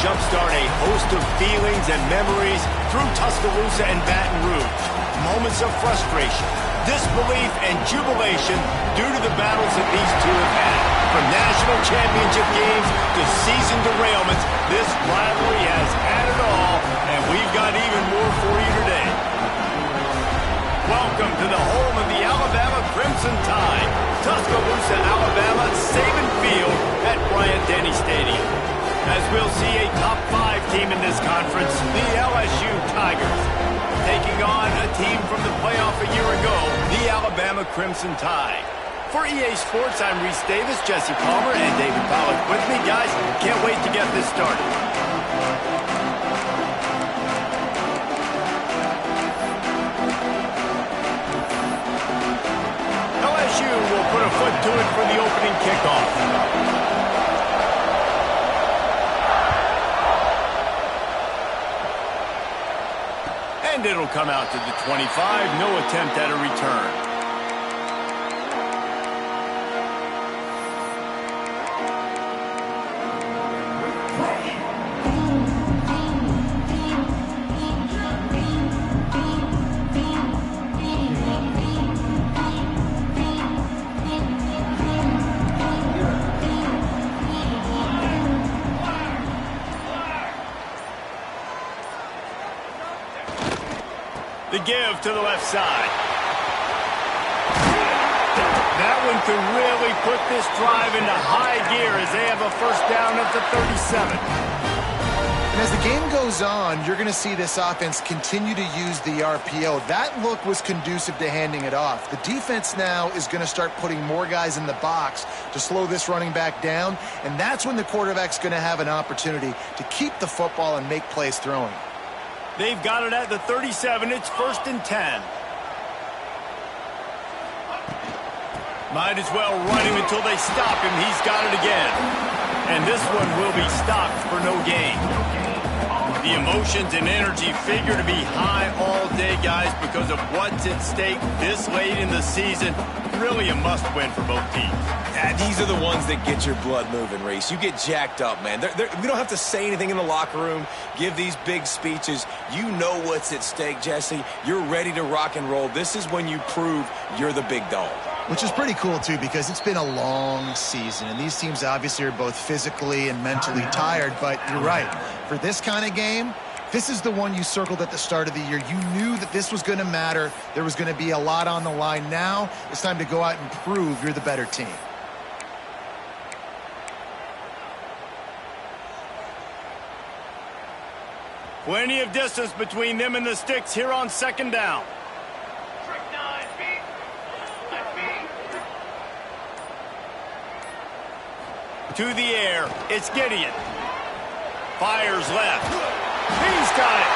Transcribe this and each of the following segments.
jumpstart a host of feelings and memories through Tuscaloosa and Baton Rouge. Moments of frustration, disbelief, and jubilation due to the battles that these two have had. From national championship games to season derailments, this rivalry has had it all, and we've got even more for you today. Welcome to the home of the Alabama Crimson Tide, Tuscaloosa, Alabama, Saban Field at Bryant-Denny Stadium. As we'll see a top 5 team in this conference, the LSU Tigers, taking on a team from the playoff a year ago, the Alabama Crimson Tide. For EA Sports, I'm Reese Davis, Jesse Palmer, and David Pollack with me. Guys, can't wait to get this started. LSU will put a foot to it for the opening kickoff. And it'll come out to the 25. No attempt at a return. The give to the left side. That one could really put this drive into high gear as they have a first down at the 37. And as the game goes on, you're going to see this offense continue to use the RPO. That look was conducive to handing it off. The defense now is going to start putting more guys in the box to slow this running back down, and that's when the quarterback's going to have an opportunity to keep the football and make plays throwing. They've got it at the 37. It's 1st and 10. Might as well run him until they stop him. He's got it again. And this one will be stopped for no gain. The emotions and energy figure to be high all day, guys, because of what's at stake this late in the season. Really a must-win for both teams. Yeah, these are the ones that get your blood moving, Reese. You get jacked up, man. We don't have to say anything in the locker room, give these big speeches. You know what's at stake, Jesse. You're ready to rock and roll. This is when you prove you're the big dog. Which is pretty cool, too, because it's been a long season, and these teams obviously are both physically and mentally tired, but you're right. For this kind of game, this is the one you circled at the start of the year. You knew that this was going to matter. There was going to be a lot on the line. Now it's time to go out and prove you're the better team. Plenty of distance between them and the sticks here on 2nd down. To the air, it's Gideon. Fires left. He's got it.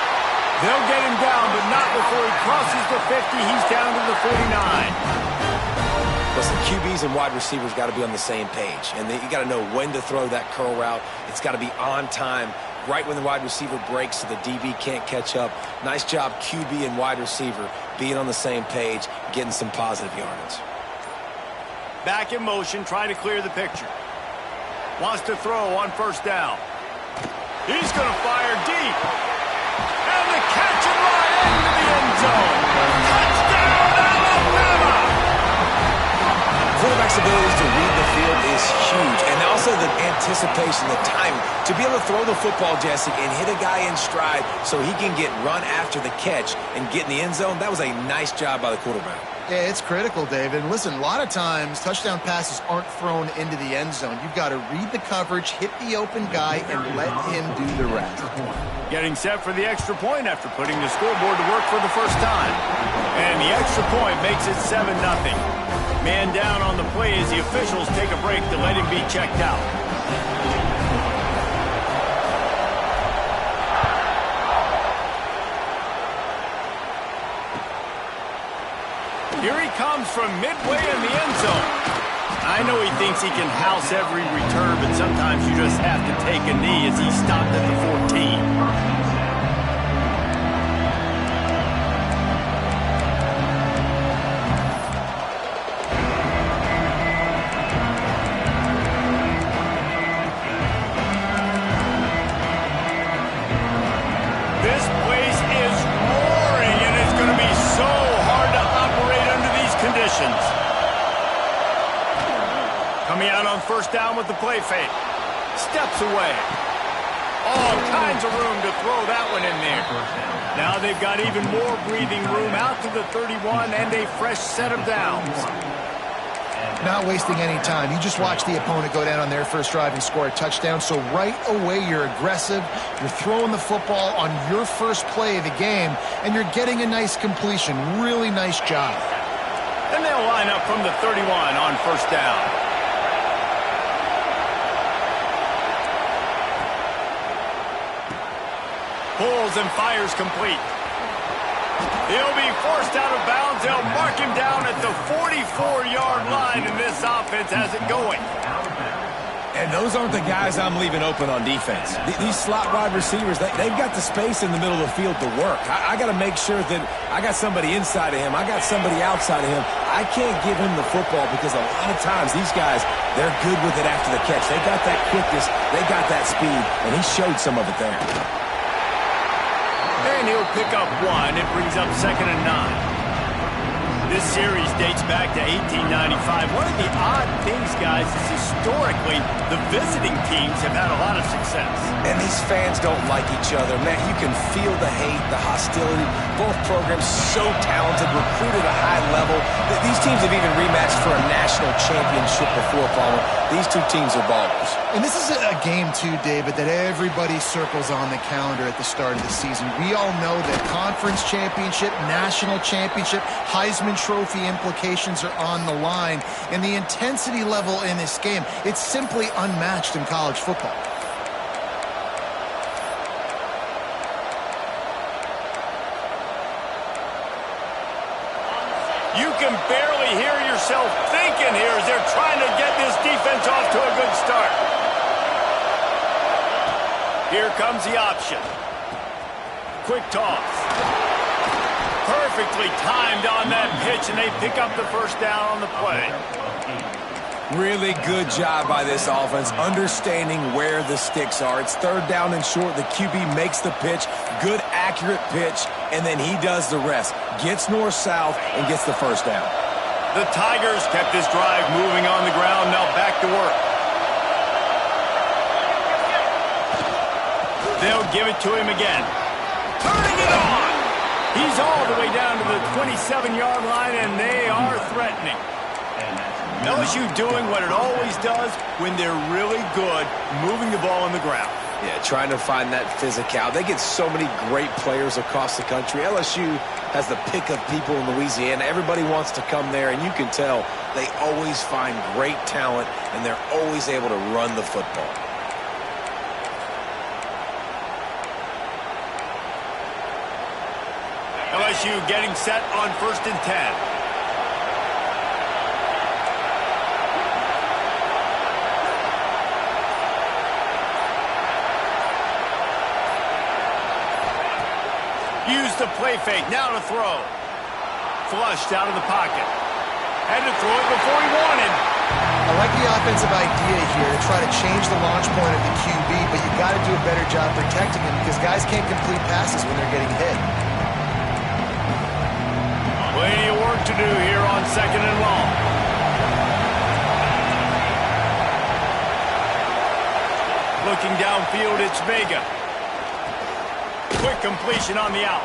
They'll get him down, but not before he crosses the 50. He's down to the 49. Listen, QBs and wide receivers got to be on the same page, and you got to know when to throw that curl route. It's got to be on time, right when the wide receiver breaks so the DB can't catch up. Nice job, QB and wide receiver, being on the same page, getting some positive yardage. Back in motion, trying to clear the picture. Wants to throw on 1st down. He's going to fire deep. And the catch and run into the end zone. Touchdown, Alabama! Quarterback's ability to read the field is huge. And also the anticipation, the timing. To be able to throw the football, Jesse, and hit a guy in stride so he can get run after the catch and get in the end zone, that was a nice job by the quarterback. Yeah, it's critical, David. And listen, a lot of times touchdown passes aren't thrown into the end zone. You've got to read the coverage, hit the open guy, and let him do the rest. Getting set for the extra point after putting the scoreboard to work for the first time. And the extra point makes it 7-0. Man down on the play as the officials take a break to let him be checked out. Here he comes from midway in the end zone. I know he thinks he can house every return, but sometimes you just have to take a knee as he stopped at the 14. conditions. Coming out on first down with the play fake. Steps away. All kinds of room to throw that one in there. Now they've got even more breathing room out to the 31 and a fresh set of downs. Not wasting any time. You just watch the opponent go down on their first drive and score a touchdown. So right away, you're aggressive. You're throwing the football on your first play of the game, and you're getting a nice completion. Really nice job. And they'll line up from the 31 on first down. Pulls and fires complete. He'll be forced out of bounds. They'll mark him down at the 44-yard line, and this offense has it going. And those aren't the guys I'm leaving open on defense. These slot wide receivers, they've got the space in the middle of the field to work. I got to make sure that I got somebody inside of him. I got somebody outside of him. I can't give him the football because a lot of times these guys, they're good with it after the catch. They got that quickness. They got that speed, and he showed some of it there. And he'll pick up one. It brings up 2nd and 9. This series dates back to 1895. One of the odd things, guys, is historically the visiting teams have had a lot of success. And these fans don't like each other. Man, you can feel the hate, the hostility. Both programs so talented, recruited at a high level. These teams have even rematched for a national championship before, Palmer. These two teams are ballers. And this is a game, too, David, that everybody circles on the calendar at the start of the season. We all know that conference championship, national championship, Heisman Trophy implications are on the line. And the intensity level in this game, it's simply unmatched in college football. You can barely hear yourself thinking here as they're trying to get this defense off to a good start. Here comes the option. Quick toss. Perfectly timed on that pitch, and they pick up the first down on the play. Really good job by this offense, understanding where the sticks are. It's 3rd down and short. The QB makes the pitch. Good, accurate pitch, and then he does the rest. Gets north-south and gets the first down. The Tigers kept this drive moving on the ground. Now back to work. They'll give it to him again. Turning it on! He's all the way down to the 27-yard line, and they are threatening. LSU doing what it always does when they're really good, moving the ball on the ground. Yeah, trying to find that physicality. They get so many great players across the country. LSU has the pick of people in Louisiana. Everybody wants to come there, and you can tell they always find great talent, and they're always able to run the football. LSU getting set on 1st and 10. Use the play fake, now to throw. Flushed out of the pocket. Had to throw it before he wanted. I like the offensive idea here to try to change the launch point of the QB, but you got to do a better job protecting him because guys can't complete passes when they're getting hit. Plenty of work to do here on 2nd and long. Looking downfield, it's Vega. Quick completion on the out.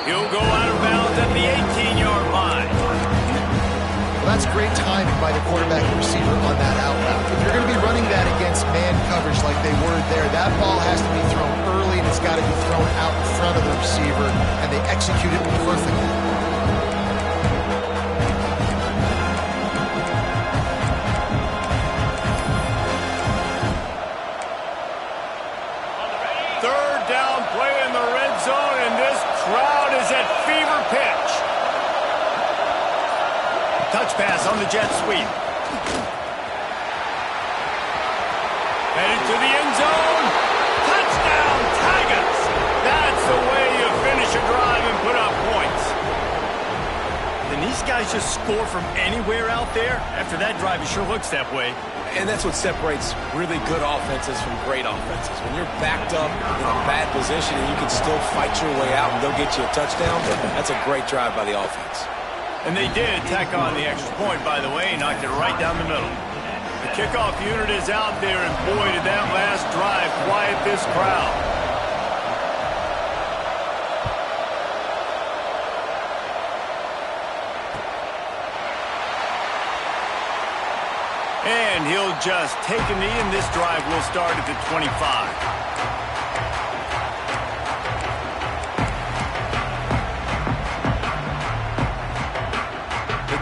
He'll go out of bounds at the 18-yard line. Well, that's great timing by the quarterback and receiver on that out route. If you're going to be running that against man coverage like they were there, that ball has to be thrown early and it's got to be thrown out in front of the receiver, and they execute it perfectly. Touch pass on the jet sweep. Headed to the end zone. Touchdown, Tigers! That's the way you finish a drive and put up points. And these guys just score from anywhere out there? After that drive, it sure looks that way. And that's what separates really good offenses from great offenses. When you're backed up in a bad position and you can still fight your way out and they'll get you a touchdown, that's a great drive by the offense. And they did tack on the extra point, by the way, knocked it right down the middle. The kickoff unit is out there, and boy, did that last drive quiet this crowd. And he'll just take a knee, and this drive will start at the 25.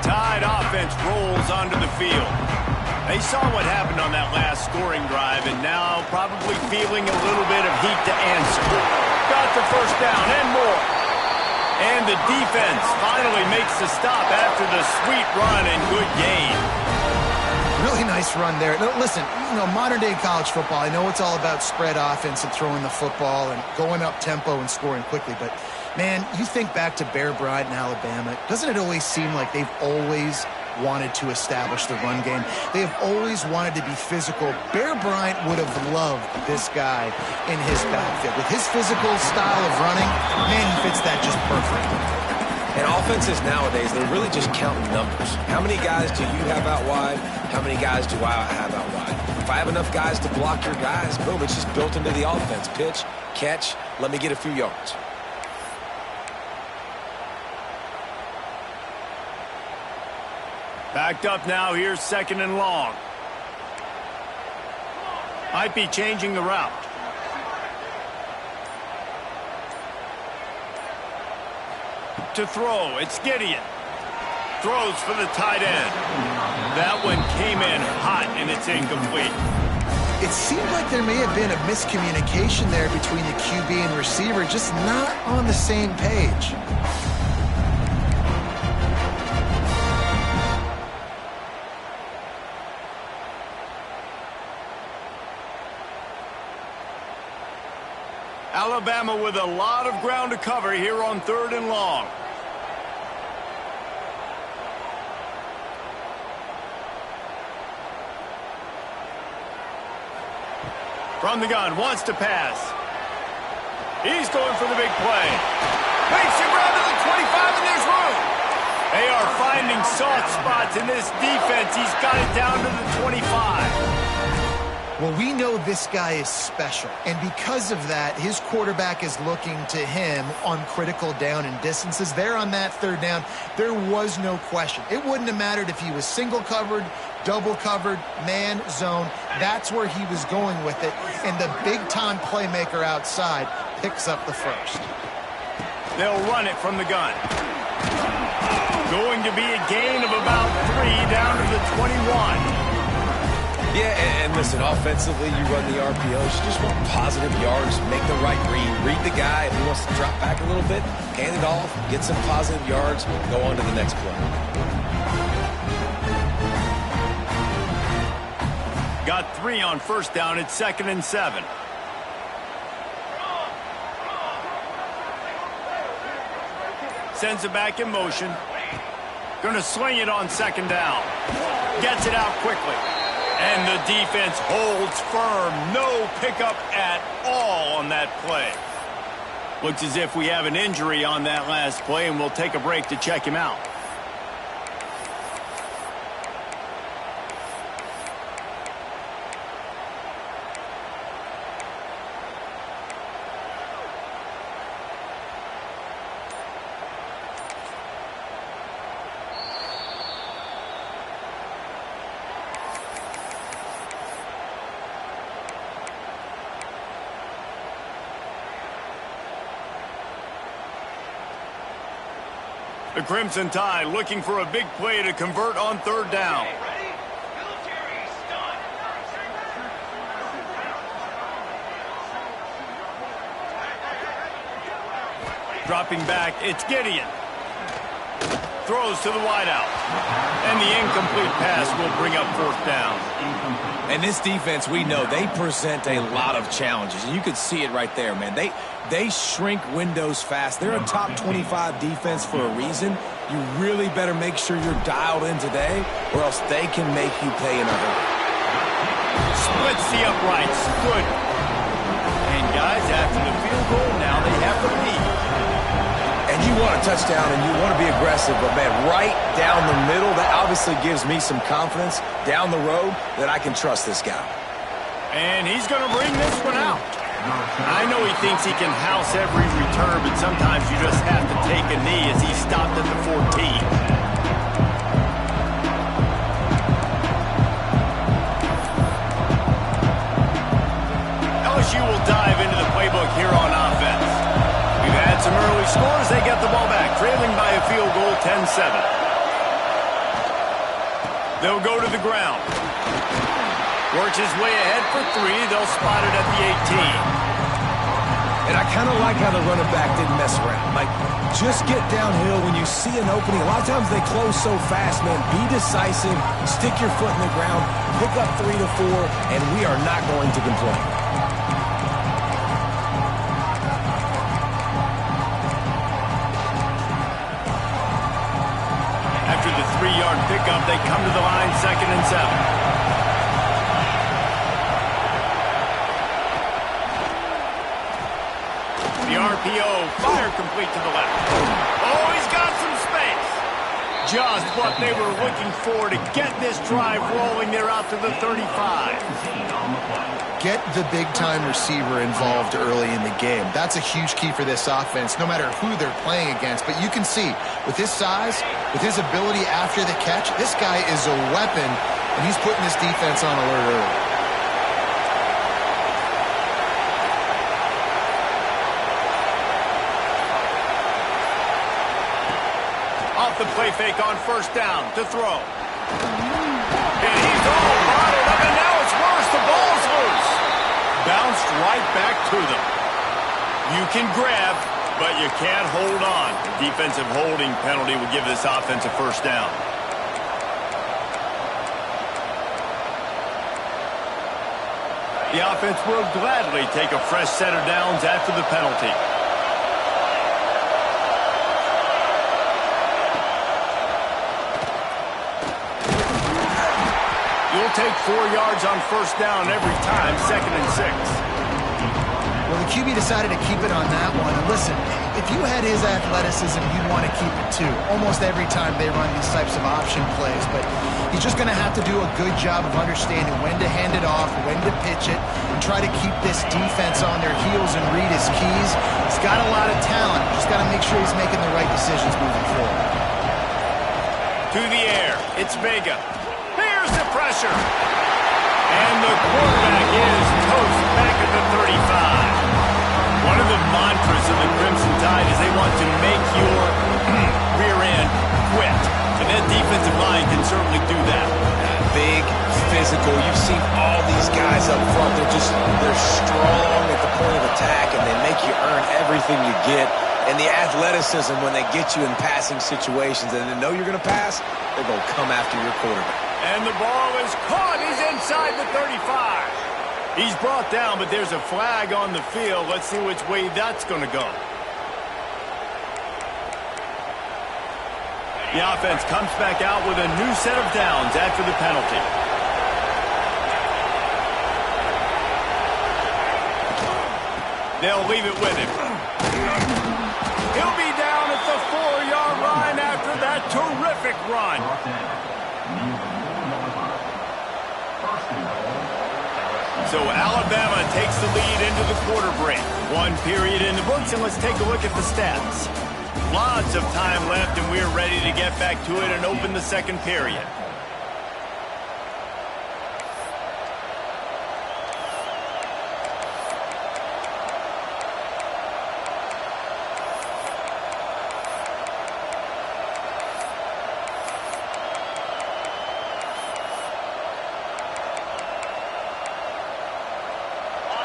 Tide offense rolls onto the field. They saw what happened on that last scoring drive, and now probably feeling a little bit of heat to answer. Got the first down and more. And the defense finally makes the stop after the sweet run and good gain. Really nice run there. Now, listen, modern-day college football, I know it's all about spread offense and throwing the football and going up tempo and scoring quickly, but man, you think back to Bear Bryant in Alabama, doesn't it always seem like they've always wanted to establish the run game? They have always wanted to be physical. Bear Bryant would have loved this guy in his backfield. With his physical style of running, man, he fits that just perfect. And offenses nowadays, they're really just counting numbers. How many guys do you have out wide? How many guys do I have out wide? If I have enough guys to block your guys, boom, it's just built into the offense. Pitch, catch, let me get a few yards. Backed up now, here's 2nd and long. Might be changing the route. To throw, it's Gideon. Throws for the tight end. That one came in hot, and it's incomplete. It seemed like there may have been a miscommunication there between the QB and receiver, just not on the same page. Alabama with a lot of ground to cover here on 3rd and long. From the gun, wants to pass. He's going for the big play. Makes it round to the 25, and there's room. They are finding soft spots in this defense. He's got it down to the 25. Well, we know this guy is special, and because of that, his quarterback is looking to him on critical down and distances. There on that 3rd down, there was no question. It wouldn't have mattered if he was single covered, double covered, man, zone. That's where he was going with it, and the big-time playmaker outside picks up the first. They'll run it from the gun. Going to be a gain of about 3 down to the 21. Yeah, and listen, offensively, you run the RPOs. You just want positive yards, make the right read the guy. If he wants to drop back a little bit, hand it off, get some positive yards, go on to the next play. Got 3 on 1st down. It's 2nd and 7. Sends it back in motion. Going to swing it on 2nd down. Gets it out quickly. And the defense holds firm. No pickup at all on that play. Looks as if we have an injury on that last play, and we'll take a break to check him out. The Crimson Tide looking for a big play to convert on 3rd down. Dropping back, it's Gideon. Throws to the wideout. And the incomplete pass will bring up 4th down. And this defense, we know, they present a lot of challenges. And you can see it right there, man. They shrink windows fast. They're a top 25 defense for a reason. You really better make sure you're dialed in today, or else they can make you pay in a hurry. Splits the uprights. Good. And guys, after the field goal, now they have the lead. And you want a touchdown and you want to be aggressive, but, man, right down the middle, that obviously gives me some confidence down the road that I can trust this guy. And he's going to bring this one out. I know he thinks he can house every return, but sometimes you just have to take a knee as he stopped at the 14. LSU will dive into the playbook here on offense. We've had some early scores. They get the ball back, trailing by a field goal, 10-7. They'll go to the ground. Works his way ahead for three. They'll spot it at the 18. And I kind of like how the running back didn't mess around. Like, just get downhill when you see an opening. A lot of times they close so fast, man. Be decisive, stick your foot in the ground, pick up 3 to 4, and we are not going to complain. After the 3-yard pickup, they come to the line, 2nd and 7. The RPO, fire complete to the left. Oh, he's got some space. Just what they were looking for to get this drive rolling. They're out to the 35. Get the big-time receiver involved early in the game. That's a huge key for this offense, no matter who they're playing against. But you can see, with his size, with his ability after the catch, this guy is a weapon, and he's putting his defense on alert early. Off the play fake on 1st down to throw. And he's all bottled up, and now it's worse. The ball's loose. Bounced right back to them. You can grab, but you can't hold on. Defensive holding penalty will give this offense a 1st down. The offense will gladly take a fresh set of downs after the penalty. You'll take 4 yards on 1st down every time, 2nd and 6. Well, the QB decided to keep it on that one. And listen, if you had his athleticism, you'd want to keep it too. Almost every time they run these types of option plays. But he's just going to have to do a good job of understanding when to hand it off, when to pitch it, and try to keep this defense on their heels and read his keys. He's got a lot of talent. Just got to make sure he's making the right decisions moving forward. To the air, it's Vega. Here's the pressure. And the quarterback is toast back at the 35. One of the mantras of the Crimson Tide is they want to make your rear end quit. And that defensive line can certainly do that. Big, physical. You've seen all these guys up front. They're strong at the point of attack, and they make you earn everything you get. And the athleticism when they get you in passing situations and they know you're going to pass, they're going to come after your quarterback. And the ball is caught. He's inside the 35. He's brought down, but there's a flag on the field. Let's see which way that's going to go. The offense comes back out with a new set of downs after the penalty. They'll leave it with him. He'll be down at the 4-yard line after that terrific run. So Alabama takes the lead into the quarter break. 1 period in the books, and let's take a look at the stats. Lots of time left, and we're ready to get back to it and open the 2nd period.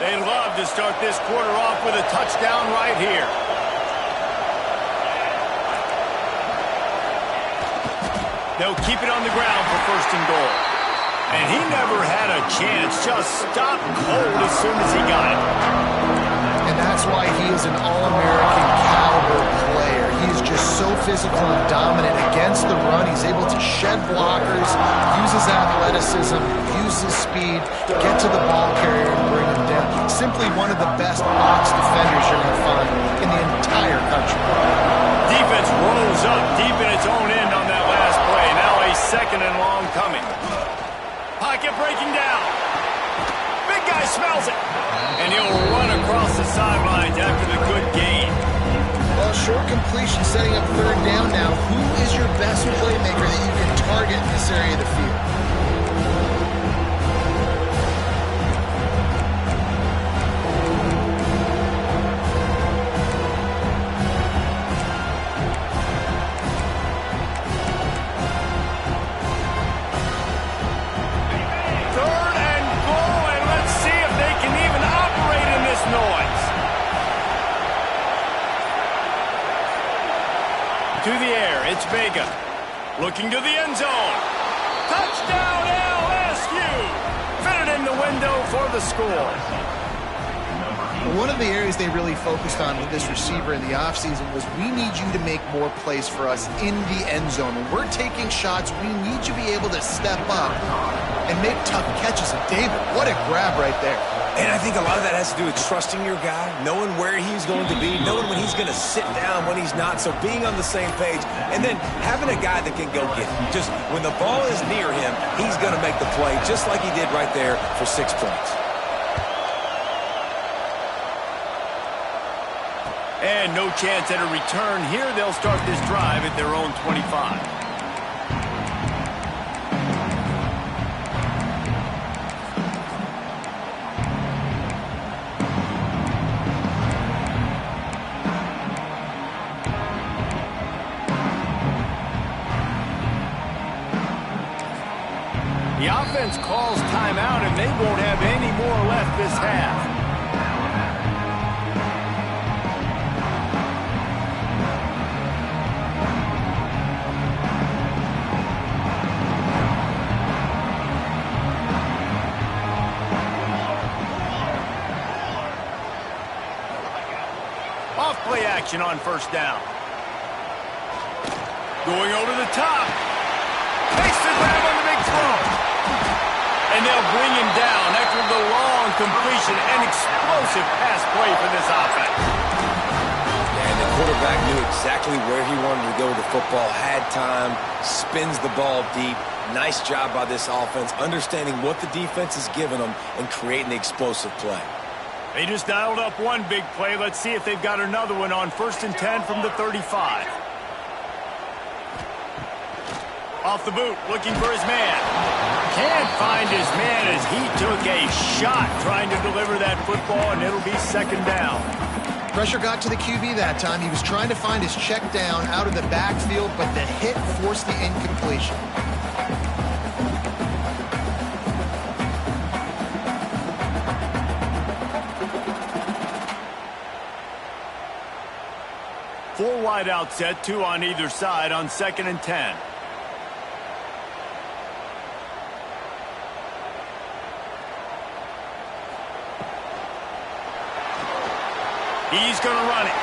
They'd love to start this quarter off with a touchdown right here. They'll keep it on the ground for 1st and goal. And he never had a chance, just stopped cold as soon as he got it. And that's why he is an All-American caliber player. He is just so physical and dominant against the run. He's able to shed blockers, use his athleticism, use his speed, get to the ball carrier and bring him down. Simply one of the best box defenders you're going to find in the entire country. second and long coming. Pocket breaking down. Big guy smells it. And he'll run across the sidelines after the good gain. Well, short completion setting up third down now. Who is your best playmaker that you can target in this area of the field? To the air, it's Vega. Looking to the end zone. Touchdown LSU! Fitted in the window for the score. One of the areas they really focused on with this receiver in the offseason was we need you to make more plays for us in the end zone. When we're taking shots, we need you to be able to step up and make tough catches. And David, what a grab right there. And I think a lot of that has to do with trusting your guy, knowing where he's going to be, knowing when he's going to sit down, when he's not, so being on the same page, and then having a guy that can go get it. Just when the ball is near him, he's going to make the play, just like he did right there for 6 points. And no chance at a return here. They'll start this drive at their own 25. The offense calls timeout, and they won't have any more left this half. Off-play action on first down. Going over the top. Makes the grab on the big throw. And they'll bring him down after the long completion. An explosive pass play for this offense. And the quarterback knew exactly where he wanted to go with the football, had time, spins the ball deep. Nice job by this offense, understanding what the defense is giving them and creating the explosive play. They just dialed up one big play. Let's see if they've got another one on 1st and 10 from the 35. Off the boot, looking for his man. Can't find his man as he took a shot trying to deliver that football, and it'll be second down. Pressure got to the QB that time. He was trying to find his check down out of the backfield, but the hit forced the incompletion. Four wide out set, 2 on either side on 2nd and 10. He's going to run it.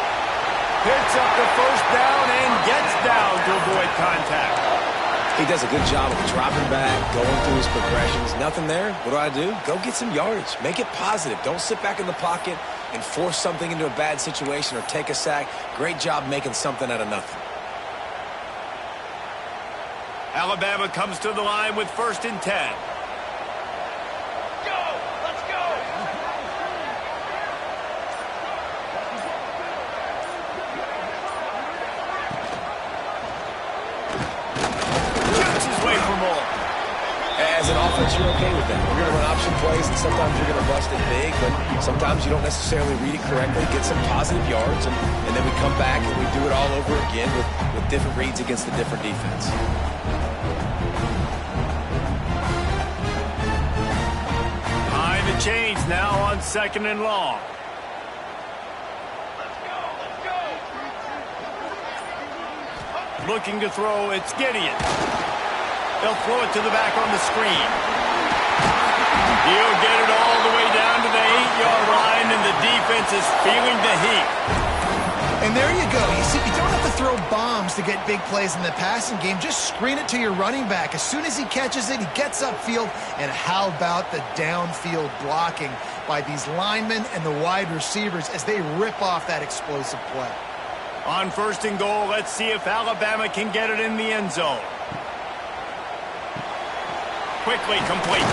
Picks up the first down and gets down to avoid contact. He does a good job of dropping back, going through his progressions. Nothing there. What do? Go get some yardage. Make it positive. Don't sit back in the pocket and force something into a bad situation or take a sack. Great job making something out of nothing. Alabama comes to the line with 1st and 10. As an offense, you're okay with that. You're going to run option plays, and sometimes you're going to bust it big, but sometimes you don't necessarily read it correctly, get some positive yards, and then we come back and we do it all over again with different reads against the different defense. Behind the chains now on 2nd and long. Looking to throw, it's Gideon. They'll throw it to the back on the screen. He'll get it all the way down to the 8-yard line, and the defense is feeling the heat. And there you go. You see, you don't have to throw bombs to get big plays in the passing game. Just screen it to your running back. As soon as he catches it, he gets upfield. And how about the downfield blocking by these linemen and the wide receivers as they rip off that explosive play? On 1st and goal, let's see if Alabama can get it in the end zone. quickly complete.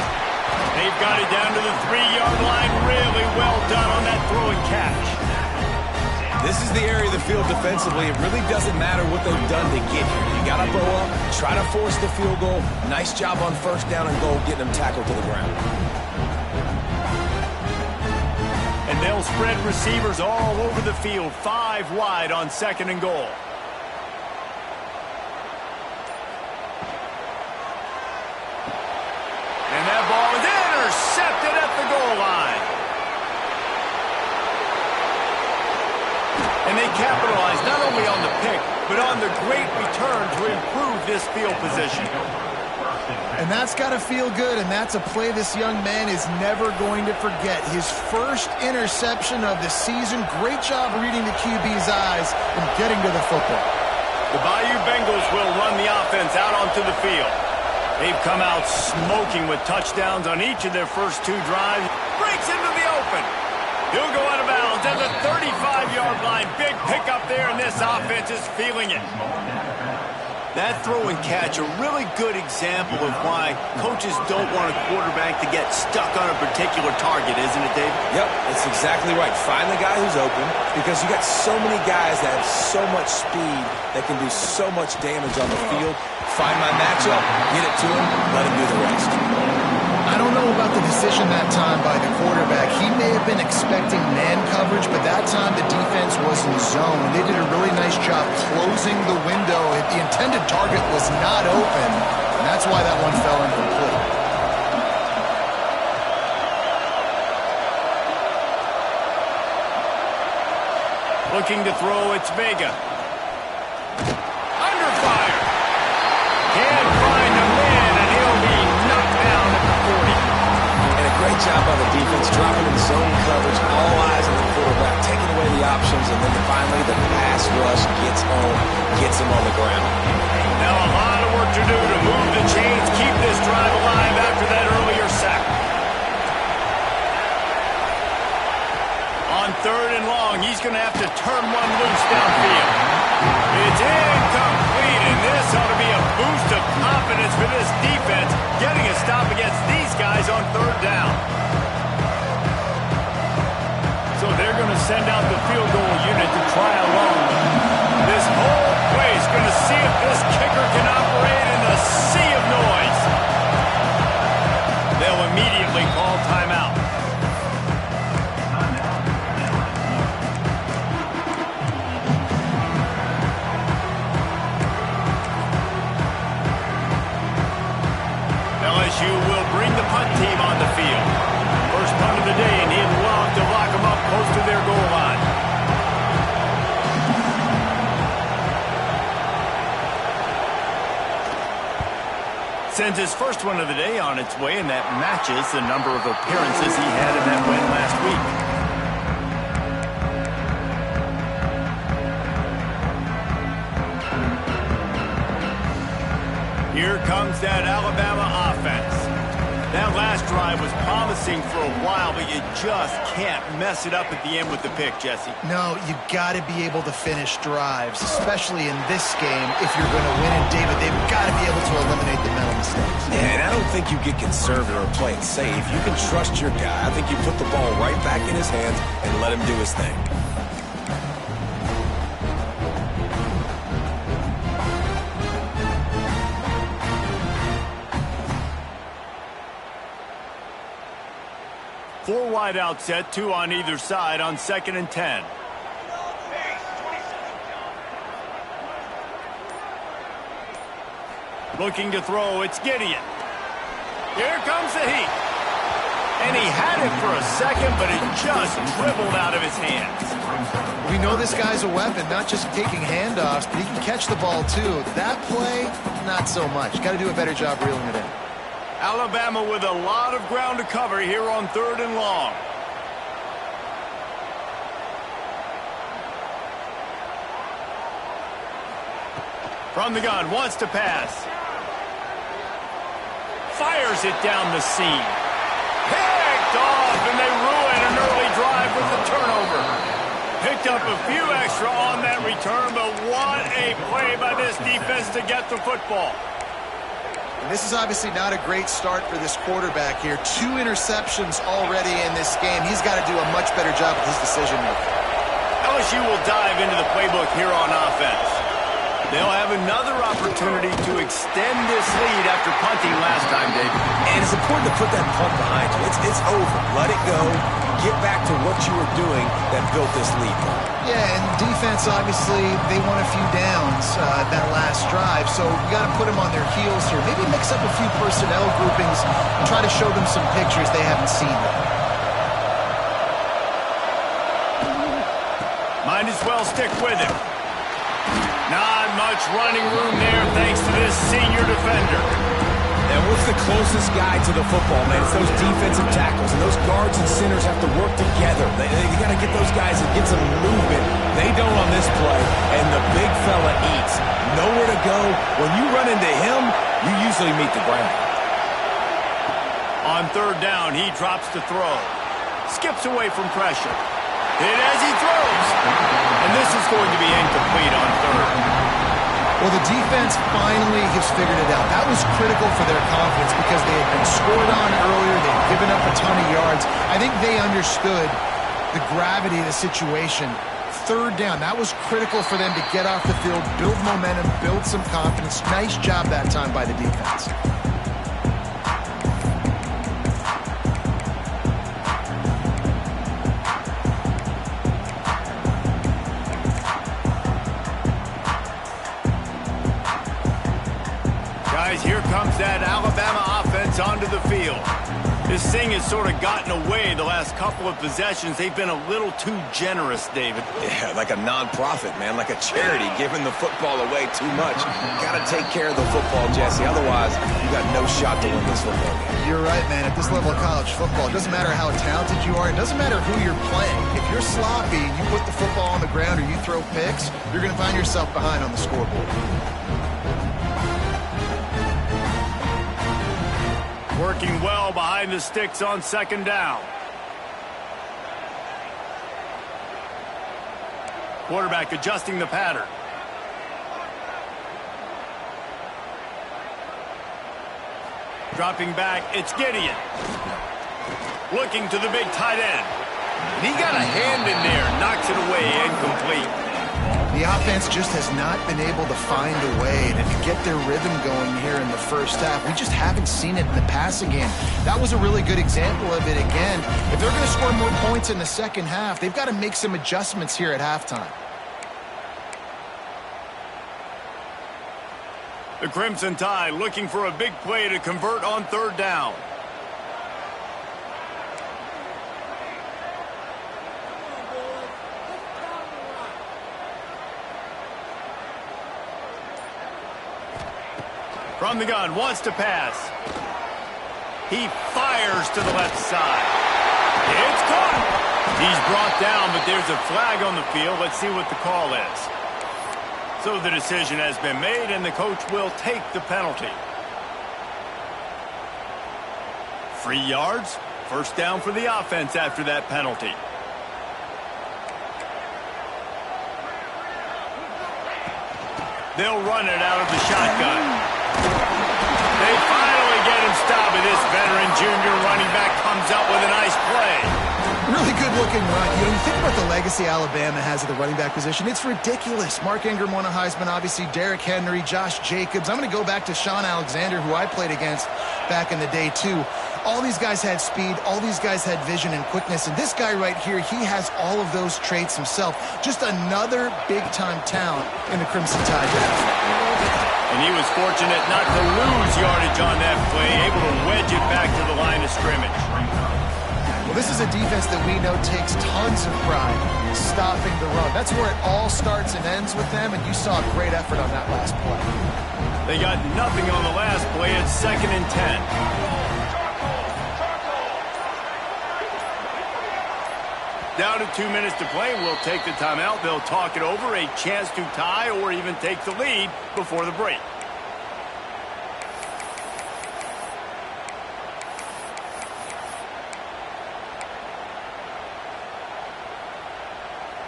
They've got it down to the 3-yard line. Really well done on that throw and catch. This is the area of the field defensively. It really doesn't matter what they've done to get here. You got to bow up, try to force the field goal. Nice job on first down and goal, getting them tackled to the ground. And they'll spread receivers all over the field, 5 wide on 2nd and goal. And that ball is intercepted at the goal line. And they capitalize not only on the pick, but on the great return to improve this field position. And that's got to feel good, and that's a play this young man is never going to forget. His first interception of the season. Great job reading the QB's eyes and getting to the football. The Bayou Bengals will run the offense out onto the field. They've come out smoking with touchdowns on each of their first 2 drives. Breaks into the open. He'll go out of bounds at the 35-yard line. Big pickup there, and this offense is feeling it. That throw and catch, a really good example of why coaches don't want a quarterback to get stuck on a particular target, isn't it, Dave? Yep, that's exactly right. Find the guy who's open, because you got so many guys that have so much speed that can do so much damage on the field. Find my matchup, get it to him, let him do the rest. I don't know about the decision that time by the quarterback. He may have been expecting man coverage, but that time the defense was in zone. They did a really nice job closing the window. The intended target was not open, and that's why that one fell incomplete. Looking to throw, it's Vega. Under fire. Can't find a man, and he'll be knocked down at the 40. And a great job by the defense, dropping in zone coverage, all eyes on the quarterback, taking away the options, and then finally the pass rush gets home, gets him on the ground. Now a lot of work to do to move the chains, keep this drive alive after that earlier sack. On 3rd and long, he's going to have to turn one loose downfield. It's incomplete, and this ought to be a boost of confidence for this defense, getting a stop against these guys on 3rd down. So they're going to send out the field goal unit to try alone. This whole place going to see if this kicker can operate in the sea of noise. They'll immediately call timeout. LSU will bring the punt team on the field. First punt of the day, and he'd love to lock them up close to their goal line. Sends his first one of the day on its way, and that matches the number of appearances he had in that win last week. Here comes that Alabama offense. That last drive was promising for a while, but you just can't mess it up at the end with the pick, Jesse. No, you got to be able to finish drives, especially in this game. If you're going to win it, David, they've got to be able to eliminate the mental mistakes. Yeah, and I don't think you get conservative or play it safe. You can trust your guy. I think you put the ball right back in his hands and let him do his thing. Four wide out set, 2 on either side on 2nd and 10. Looking to throw, it's Gideon. Here comes the heat. And he had it for a second, but it just dribbled out of his hands. We know this guy's a weapon, not just taking handoffs, but he can catch the ball too. That play, not so much. Got to do a better job reeling it in. Alabama with a lot of ground to cover here on 3rd and long. From the gun, wants to pass. Fires it down the seam. Picked off, and they ruin an early drive with the turnover. Picked up a few extra on that return, but what a play by this defense to get the football. And this is obviously not a great start for this quarterback here. 2 interceptions already in this game. He's got to do a much better job with his decision-making. LSU will dive into the playbook here on offense. They'll have another opportunity to extend this lead after punting last time, David. And it's important to put that punt behind you. It's over. Let it go. Get back to what you were doing that built this lead. Yeah, and defense, obviously, they won a few downs that last drive, so you got to put them on their heels here. Maybe mix up a few personnel groupings and try to show them some pictures they haven't seen yet. Might as well stick with him. Not much running room there thanks to this senior defender. And what's the closest guy to the football, man? It's those defensive tackles, and those guards and centers have to work together. They got to get those guys and get some movement. They don't on this play, and the big fella eats. Nowhere to go. When you run into him, you usually meet the ground. On 3rd down, he drops to throw. Skips away from pressure. Hit as he throws. And this is going to be incomplete on 3rd. Well, the defense finally has figured it out. That was critical for their confidence because they had been scored on earlier. They had given up a ton of yards. I think they understood the gravity of the situation. 3rd down, that was critical for them to get off the field, build momentum, build some confidence. Nice job that time by the defense. Here comes that Alabama offense onto the field. This thing has sort of gotten away the last couple of possessions. They've been a little too generous, David. Yeah, like a non-profit, man, like a charity, giving the football away too much. Got to take care of the football, Jesse. Otherwise, you got no shot to win this football game. You're right, man. At this level of college football, it doesn't matter how talented you are. It doesn't matter who you're playing. If you're sloppy and you put the football on the ground or you throw picks, you're going to find yourself behind on the scoreboard. Working well behind the sticks on 2nd down. Quarterback adjusting the pattern. Dropping back, it's Gideon. Looking to the big tight end. And he got a hand in there, knocks it away, incomplete. The offense just has not been able to find a way to get their rhythm going here in the first half. We just haven't seen it in the passing game. That was a really good example of it again. If they're going to score more points in the second half, they've got to make some adjustments here at halftime. The Crimson Tide looking for a big play to convert on 3rd down. From the gun, wants to pass. He fires to the left side. It's caught. He's brought down, but there's a flag on the field. Let's see what the call is. So the decision has been made, and the coach will take the penalty. 3 yards. 1st down for the offense after that penalty. They'll run it out of the shotgun. They finally get him stopped, and this veteran junior running back comes up with a nice play. Really good-looking run. You know, you think about the legacy Alabama has at the running back position. It's ridiculous. Mark Ingram won a Heisman, obviously. Derrick Henry, Josh Jacobs. I'm going to go back to Sean Alexander, who I played against back in the day, too. All these guys had speed. All these guys had vision and quickness. And this guy right here, he has all of those traits himself. Just another big-time talent in the Crimson Tide draft. And he was fortunate not to lose yardage on that play, able to wedge it back to the line of scrimmage. Well, this is a defense that we know takes tons of pride stopping the run. That's where it all starts and ends with them, and you saw a great effort on that last play. They got nothing on the last play. It's 2nd and 10. Down to 2 minutes to play. We'll take the timeout. They'll talk it over. A chance to tie or even take the lead before the break.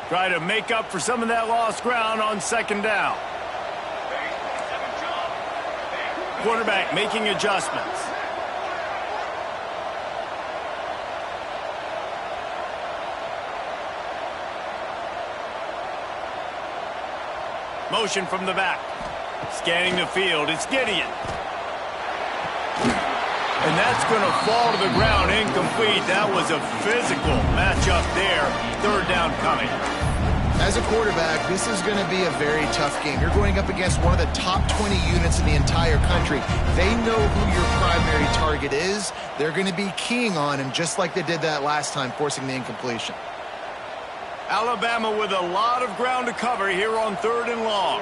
Try to make up for some of that lost ground on 2nd down. quarterback making adjustments. Motion from the back. Scanning the field, it's Gideon. And that's going to fall to the ground, incomplete. That was a physical matchup there. Third down coming. As a quarterback, this is going to be a very tough game. You're going up against one of the top 20 units in the entire country. They know who your primary target is. They're going to be keying on him just like they did that last time, forcing the incompletion. Alabama with a lot of ground to cover here on 3rd and long.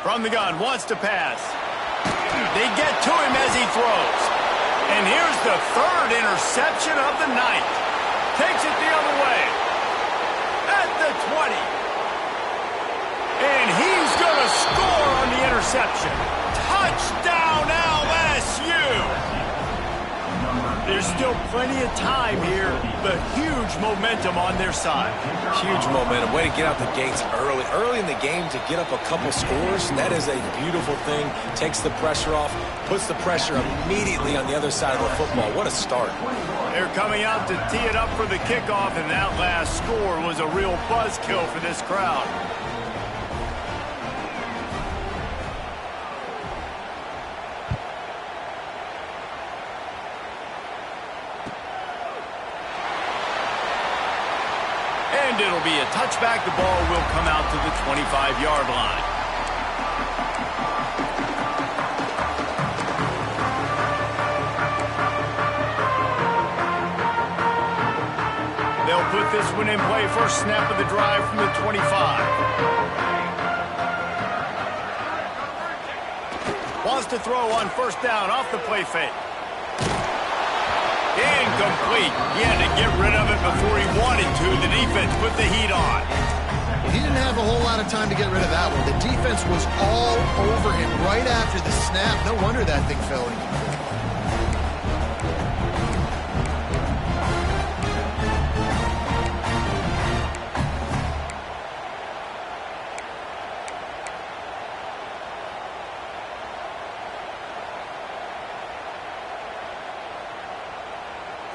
From the gun, wants to pass. They get to him as he throws. And here's the 3rd interception of the night. Takes it the other way. At the 20. And he's going to score on the interception. Touchdown LSU! There's still plenty of time here, but huge momentum on their side. Huge momentum. Way to get out the gates early. Early in the game to get up a couple scores, that is a beautiful thing. Takes the pressure off, puts the pressure immediately on the other side of the football. What a start. They're coming out to tee it up for the kickoff, and that last score was a real buzzkill for this crowd. And it'll be a touchback. The ball will come out to the 25-yard line. They'll put this one in play. First snap of the drive from the 25. Wants to throw on first down off the play fake. Incomplete. He had to get rid of it before he wanted to. The defense put the heat on. He didn't have a whole lot of time to get rid of that one. The defense was all over him right after the snap. No wonder that thing fell in.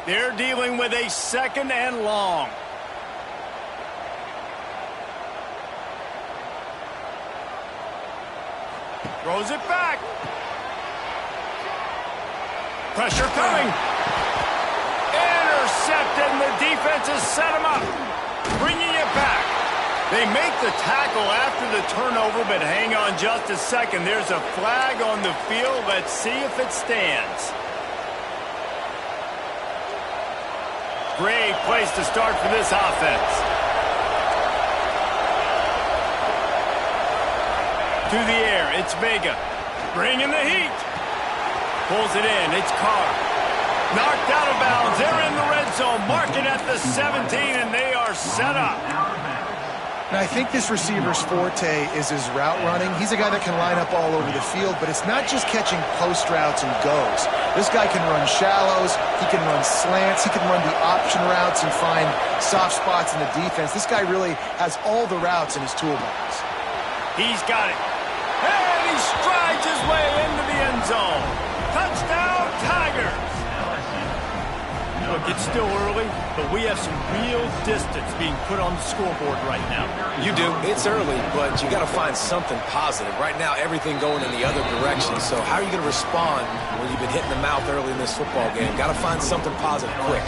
They're dealing with a 2nd and long. Throws it back. Pressure coming. Intercepted, and the defense has set him up. Bringing it back. They make the tackle after the turnover, but hang on just a second. There's a flag on the field. Let's see if it stands. Great place to start for this offense. To the air, it's Vega. Bringing the heat. Pulls it in, it's Carr. Knocked out of bounds. They're in the red zone. Marking at the 17, and they are set up. Now, I think this receiver's forte is his route running. He's a guy that can line up all over the field, but it's not just catching post routes and goes. This guy can run shallows, he can run slants, he can run the option routes and find soft spots in the defense. This guy really has all the routes in his toolbox. He's got it. And he strides his way into the end zone. Touchdown, Tigers! Look, it's still early, but we have some real distance being put on the scoreboard right now. You do. It's early, but you got to find something positive. Right now, everything going in the other direction. So how are you going to respond when you've been hitting the mouth early in this football game? Got to find something positive quick.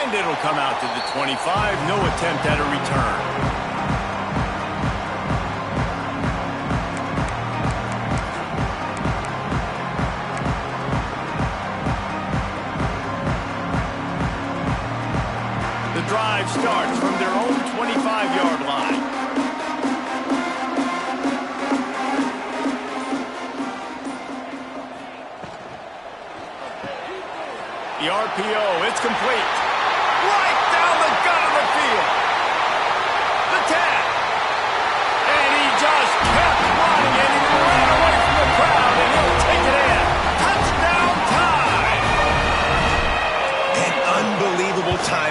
And it'll come out to the 25. No attempt at a return. Drive starts from their own 25-yard line. The RPO, it's complete. Right down the gut of the field. The tag. And he just kept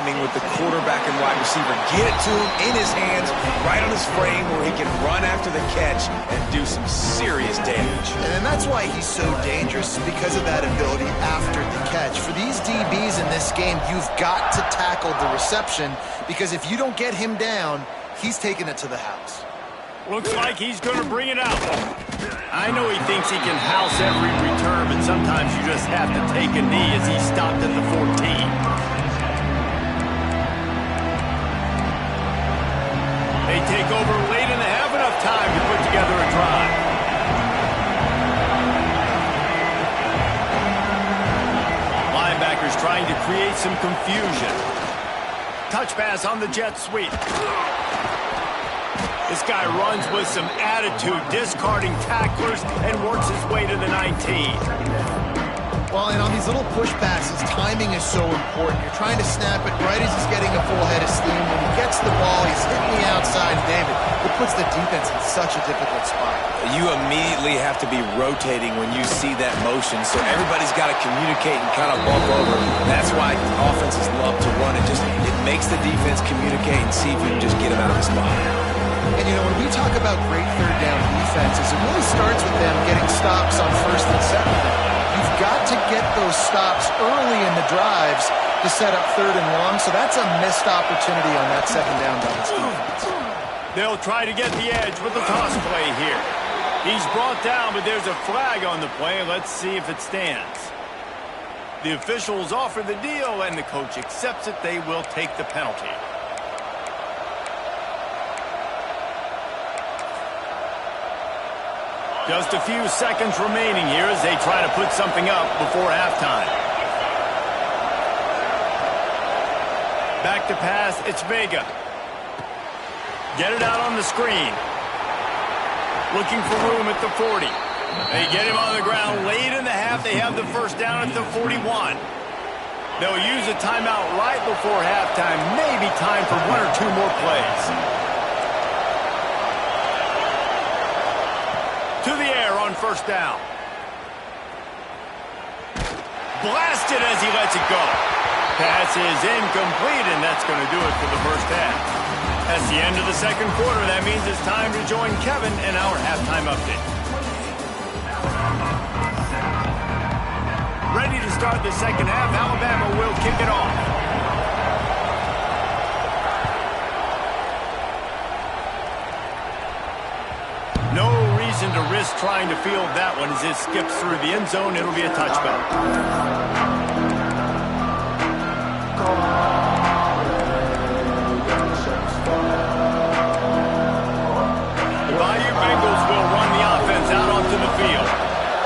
timing with the quarterback and wide receiver. Get it to him in his hands, right on his frame where he can run after the catch and do some serious damage. And that's why he's so dangerous, because of that ability after the catch. For these DBs in this game, you've got to tackle the reception, because if you don't get him down, he's taking it to the house. Looks like he's going to bring it out. I know he thinks he can house every return, but sometimes you just have to take a knee as he stopped at the 14. They take over late and they have enough time to put together a drive. Linebackers trying to create some confusion. Touch pass on the jet sweep. This guy runs with some attitude, discarding tacklers, and works his way to the 19. Well, and on these little push passes, timing is so important. You're trying to snap it right as he's getting a full head of steam. When he gets the ball, he's hitting the outside, David. It puts the defense in such a difficult spot. You immediately have to be rotating when you see that motion, so everybody's got to communicate and kind of bump over. That's why offenses love to run it. It makes the defense communicate and see if you can just get him out of the spot. And, you know, when we talk about great third down defenses, it really starts with them getting stops on first and second down. You've got to get those stops early in the drives to set up third and long, so that's a missed opportunity on that second down by this defense. They'll try to get the edge with the toss play here. He's brought down, but there's a flag on the play. Let's see if it stands. The officials offer the deal, and the coach accepts it. They will take the penalty. Just a few seconds remaining here as they try to put something up before halftime. Back to pass, it's Vega. Get it out on the screen. Looking for room at the 40. They get him on the ground late in the half. They have the first down at the 41. They'll use a timeout right before halftime. Maybe time for one or two more plays. To the air on first down. Blasted as he lets it go. Pass is incomplete, and that's going to do it for the first half. That's the end of the second quarter. That means it's time to join Kevin in our halftime update. Ready to start the second half. Alabama will kick it off. No reason to risk trying to field that one as it skips through the end zone. It'll be a touchback. The Bayou Bengals will run the offense out onto the field.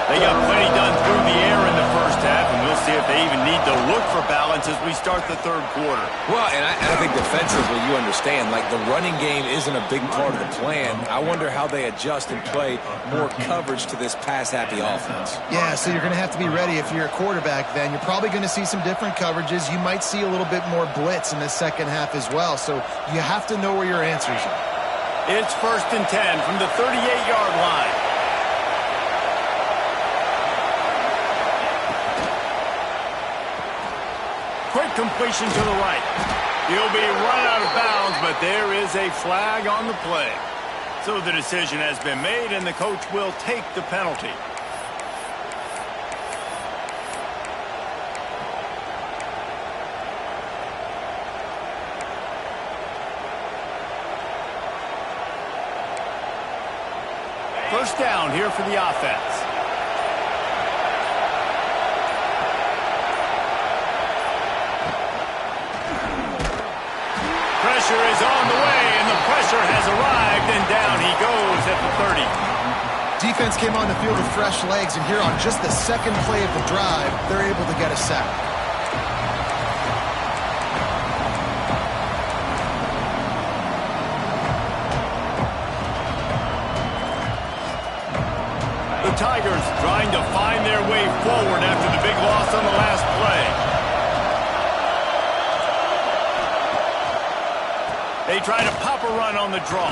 They got plenty done through the air in the first half, and we'll see if they even need to look for balance as we start the third quarter. Well, and I think defensively, you understand, like the running game isn't a big part of the plan. I wonder how they adjust and play more coverage to this pass-happy offense. Yeah, so you're going to have to be ready if you're a quarterback then. You're probably going to see some different coverages. You might see a little bit more blitz in the second half as well, so you have to know where your answers are. It's 1st and 10 from the 38-yard line. Quick completion to the right. He'll be run out of bounds, but there is a flag on the play. So the decision has been made, and the coach will take the penalty. First down here for the offense. Pressure is on the way, and the pressure has arrived, and down he goes at the 30. Defense came on the field with fresh legs, and here on just the second play of the drive, they're able to get a sack. The Tigers trying to find their way forward after the big loss on the last play. They try to pop a run on the draw.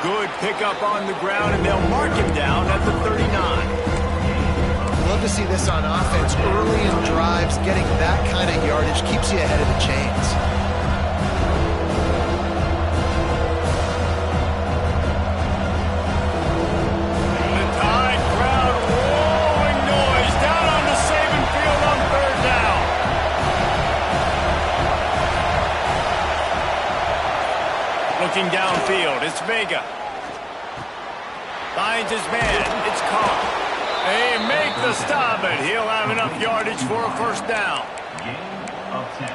Good pickup on the ground, and they'll mark him down at the 39. love to see this on offense. Early in drives, getting that kind of yardage keeps you ahead of the chains. The Tide crowd roaring noise down on the Saban field on 3rd down. Looking downfield, it's Vega. Finds his man, it's Carr. They make the stop, but he'll have enough yardage for a 1st down.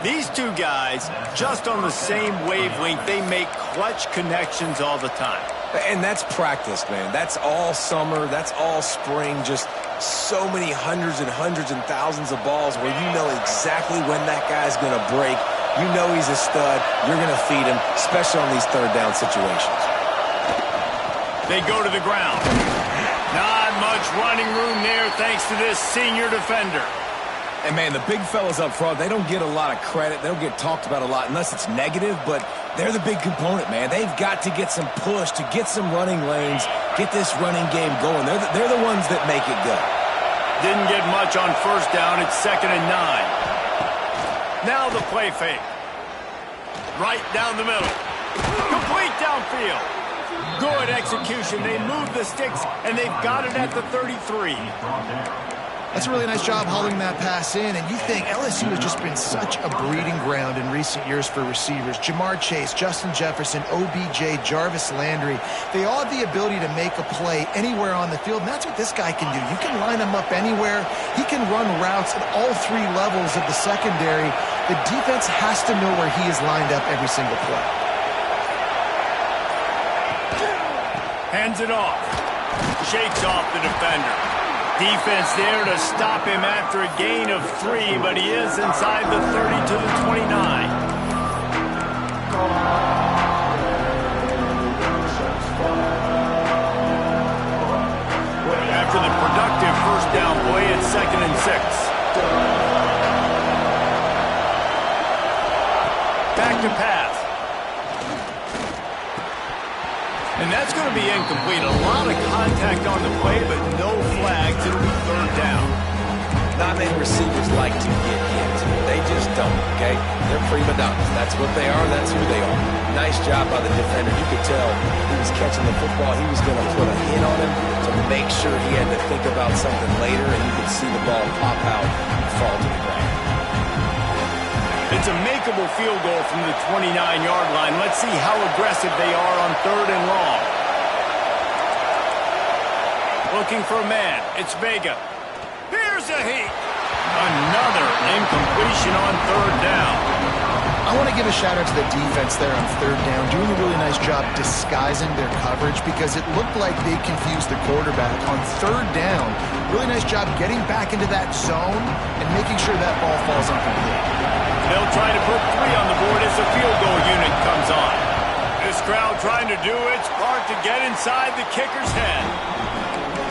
These two guys, just on the same wavelength, they make clutch connections all the time. And that's practice, man. That's all summer. That's all spring. Just so many hundreds and thousands of balls where you know exactly when that guy's going to break. You know he's a stud. You're going to feed him, especially on these 3rd down situations. They go to the ground. Not much running room there thanks to this senior defender. And, man, the big fellas up front, they don't get a lot of credit. They don't get talked about a lot unless it's negative, but they're the big component, man. They've got to get some push, to get some running lanes, get this running game going. They're the ones that make it go. Didn't get much on 1st down. It's 2nd and 9. Now the play fake. Right down the middle. Complete downfield. Good execution. They move the sticks, and they've got it at the 33. That's a really nice job hauling that pass in, and you think LSU has just been such a breeding ground in recent years for receivers. Jamar Chase, Justin Jefferson, OBJ, Jarvis Landry, they all have the ability to make a play anywhere on the field, and that's what this guy can do. You can line him up anywhere. He can run routes at all 3 levels of the secondary. The defense has to know where he is lined up every single play. Hands it off. Shakes off the defender. Defense there to stop him after a gain of 3, but he is inside the 30 to the 29. After the productive 1st down play, it's 2nd and 6. Back to pass. And that's going to be incomplete. A lot of contact on the play, but no flags. It'll be 3rd down. Not many receivers like to get hit. They just don't, okay? They're prima donnas. That's what they are. That's who they are. Nice job by the defender. You could tell he was catching the football. He was going to put a hit on him to make sure he had to think about something later, and you could see the ball pop out and fall to the ground. It's a makeable field goal from the 29-yard line. Let's see how aggressive they are on 3rd and long. Looking for a man. It's Vega. Here's a heat. Another incompletion on 3rd down. I want to give a shout-out to the defense there on 3rd down, doing a really nice job disguising their coverage because it looked like they confused the quarterback. On 3rd down, really nice job getting back into that zone and making sure that ball falls incomplete. They'll try to put 3 on the board as the field goal unit comes on. This crowd trying to do its part to get inside the kicker's head.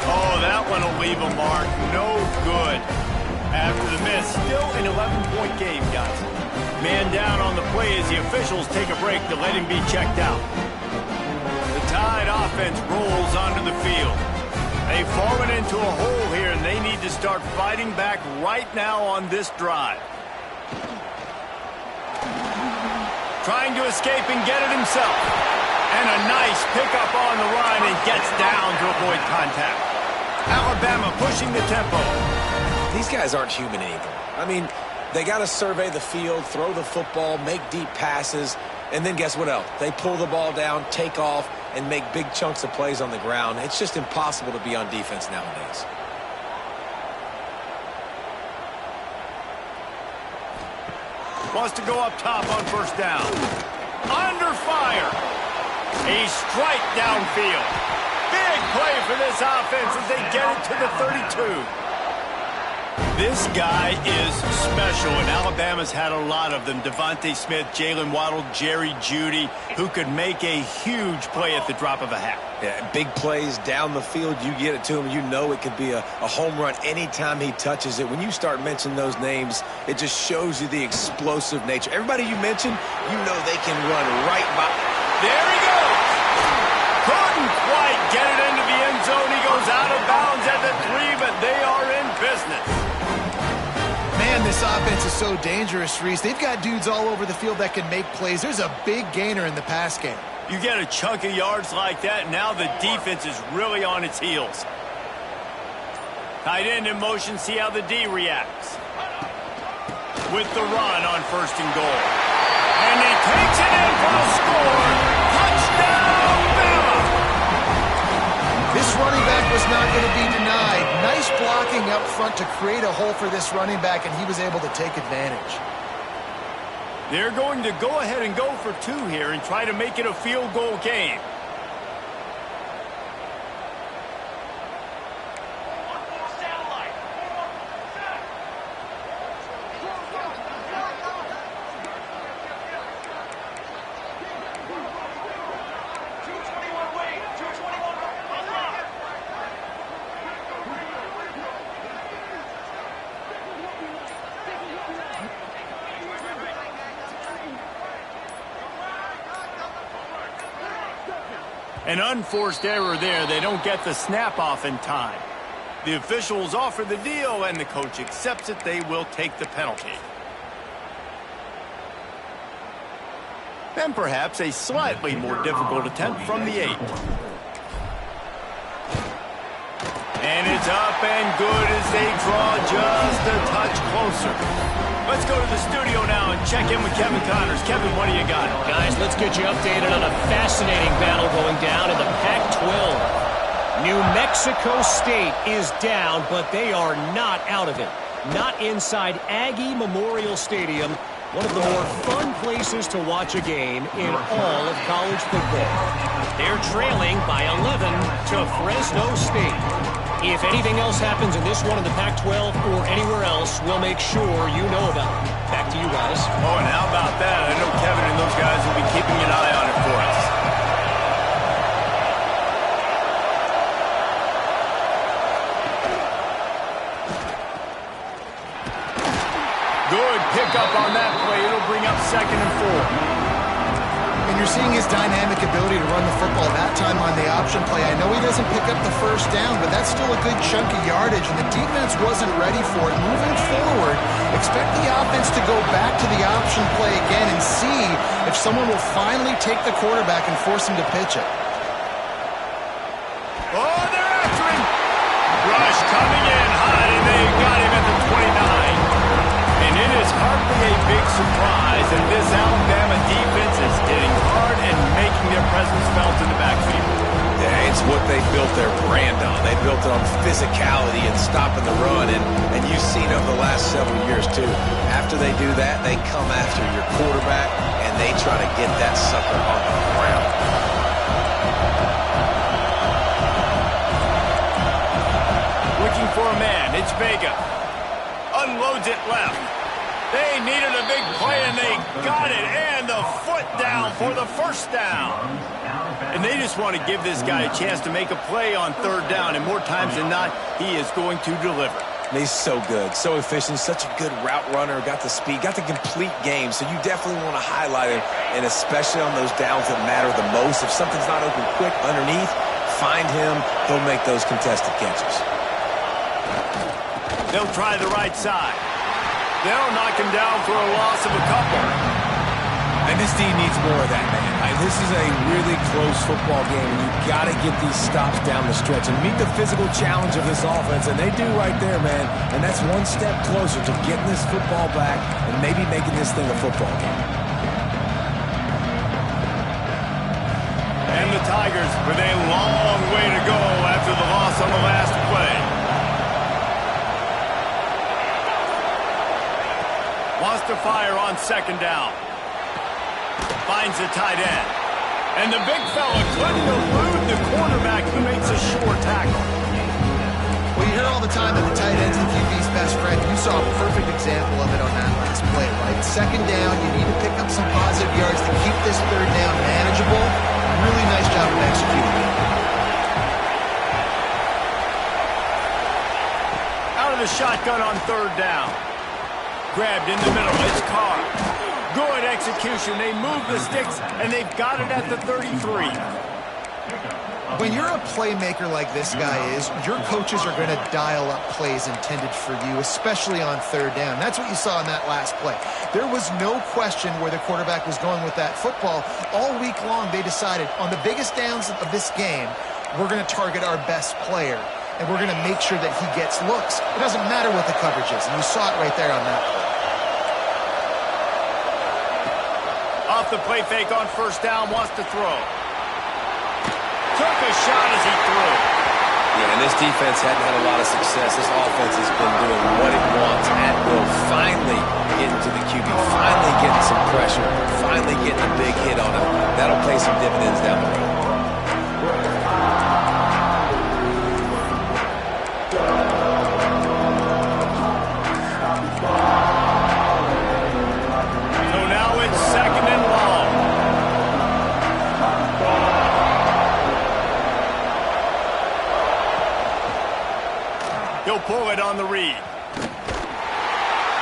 Oh, that one will leave a mark. No good. After the miss, still an 11-point game, guys. Man down on the play as the officials take a break to let him be checked out. The Tide offense rolls onto the field. They've fallen into a hole here, and they need to start fighting back right now on this drive. Trying to escape and get it himself. And a nice pickup on the line and gets down to avoid contact. Alabama pushing the tempo. These guys aren't human anymore. I mean, they got to survey the field, throw the football, make deep passes, and then guess what else? They pull the ball down, take off, and make big chunks of plays on the ground. It's just impossible to be on defense nowadays. Wants to go up top on 1st down. Under fire. A strike downfield. Big play for this offense as they get it to the 32. This guy is special, and Alabama's had a lot of them. Devontae Smith, Jalen Waddle, Jerry Jeudy, who could make a huge play at the drop of a hat. Yeah, big plays down the field. You get it to him, you know it could be a home run anytime he touches it. When you start mentioning those names, it just shows you the explosive nature. Everybody you mentioned, you know they can run right by. There he goes. Couldn't quite get it into the end zone. He goes out of bounds at the 3, but they are in business. Man, this offense is so dangerous, Reese. They've got dudes all over the field that can make plays. There's a big gainer in the pass game. You get a chunk of yards like that, now the defense is really on its heels. Tight end in motion, see how the D reacts. With the run on 1st and goal. And he takes it in for a score. Touchdown, Bama! This running back was not going to be denied. Nice blocking up front to create a hole for this running back, and he was able to take advantage. They're going to go ahead and go for 2 here and try to make it a field goal game. An unforced error there. They don't get the snap off in time. The officials offer the deal, and the coach accepts it. They will take the penalty. Then perhaps a slightly more difficult attempt from the 8. And it's up and good as they draw just a touch closer. Let's go to the studio now and check in with Kevin Connors. Kevin, what do you got? Guys, let's get you updated on a fascinating battle going down in the Pac-12. New Mexico State is down, but they are not out of it. Not inside Aggie Memorial Stadium, one of the more fun places to watch a game in all of college football. They're trailing by 11 to Fresno State. If anything else happens in this one in the Pac-12 or anywhere else, we'll make sure you know about it. Back to you guys. Oh, and how about that? I know Kevin and those guys will be keeping an eye on it for us. Good pickup on that play. It'll bring up 2nd and 4. And you're seeing his dynamic ability to run the football that time on the option play. I know he doesn't pick up the 1st down, but that's still a good chunk of yardage, and the defense wasn't ready for it. Moving forward, expect the offense to go back to the option play again and see if someone will finally take the quarterback and force him to pitch it. Oh, they're after him. Rush coming in hot, and they got him at the 29. And it is hardly a big surprise that this Alabama defense is hitting hard and making their presence felt in the backfield. Yeah, it's what they built their brand on. They built it on physicality and stopping the run, and you've seen over the last several years, too. After they do that, they come after your quarterback, and they try to get that sucker on the ground. Looking for a man. It's Vega. Unloads it left. They needed a big play, and they got it. And the foot down for the 1st down. And they just want to give this guy a chance to make a play on 3rd down. And more times than not, he is going to deliver. He's so good, so efficient, such a good route runner, got the speed, got the complete game. So you definitely want to highlight him, and especially on those downs that matter the most. If something's not open quick underneath, find him. He'll make those contested catches. They'll try the right side. They'll knock him down for a loss of a couple. And this team needs more of that, man. This is a really close football game, and you've got to get these stops down the stretch and meet the physical challenge of this offense, and they do right there, man. And that's one step closer to getting this football back and maybe making this thing a football game. And the Tigers with a long way to go after the loss on the last play. Wants to fire on 2nd down. Finds the tight end. And the big fella couldn't elude the quarterback who makes a sure tackle. Well, you hear all the time that the tight end's the QB's best friend. You saw a perfect example of it on that last play, right? 2nd down, you need to pick up some positive yards to keep this 3rd down manageable. Really nice job of executing it. Out of the shotgun on 3rd down. Grabbed in the middle. It's Carr. Good execution. They move the sticks, and they've got it at the 33. When you're a playmaker like this guy is, your coaches are going to dial up plays intended for you, especially on third down. That's what you saw in that last play. There was no question where the quarterback was going with that football. All week long, they decided on the biggest downs of this game, we're going to target our best player, and we're going to make sure that he gets looks. It doesn't matter what the coverage is, and you saw it right there on that play. Off the play fake on first down, wants to throw. Took a shot as he threw. Yeah, and this defense hadn't had a lot of success. This offense has been doing what it wants at will. Finally getting to the QB, finally getting some pressure, finally getting a big hit on him. That'll pay some dividends down the road. So now it's second and long. He'll pull it on the read.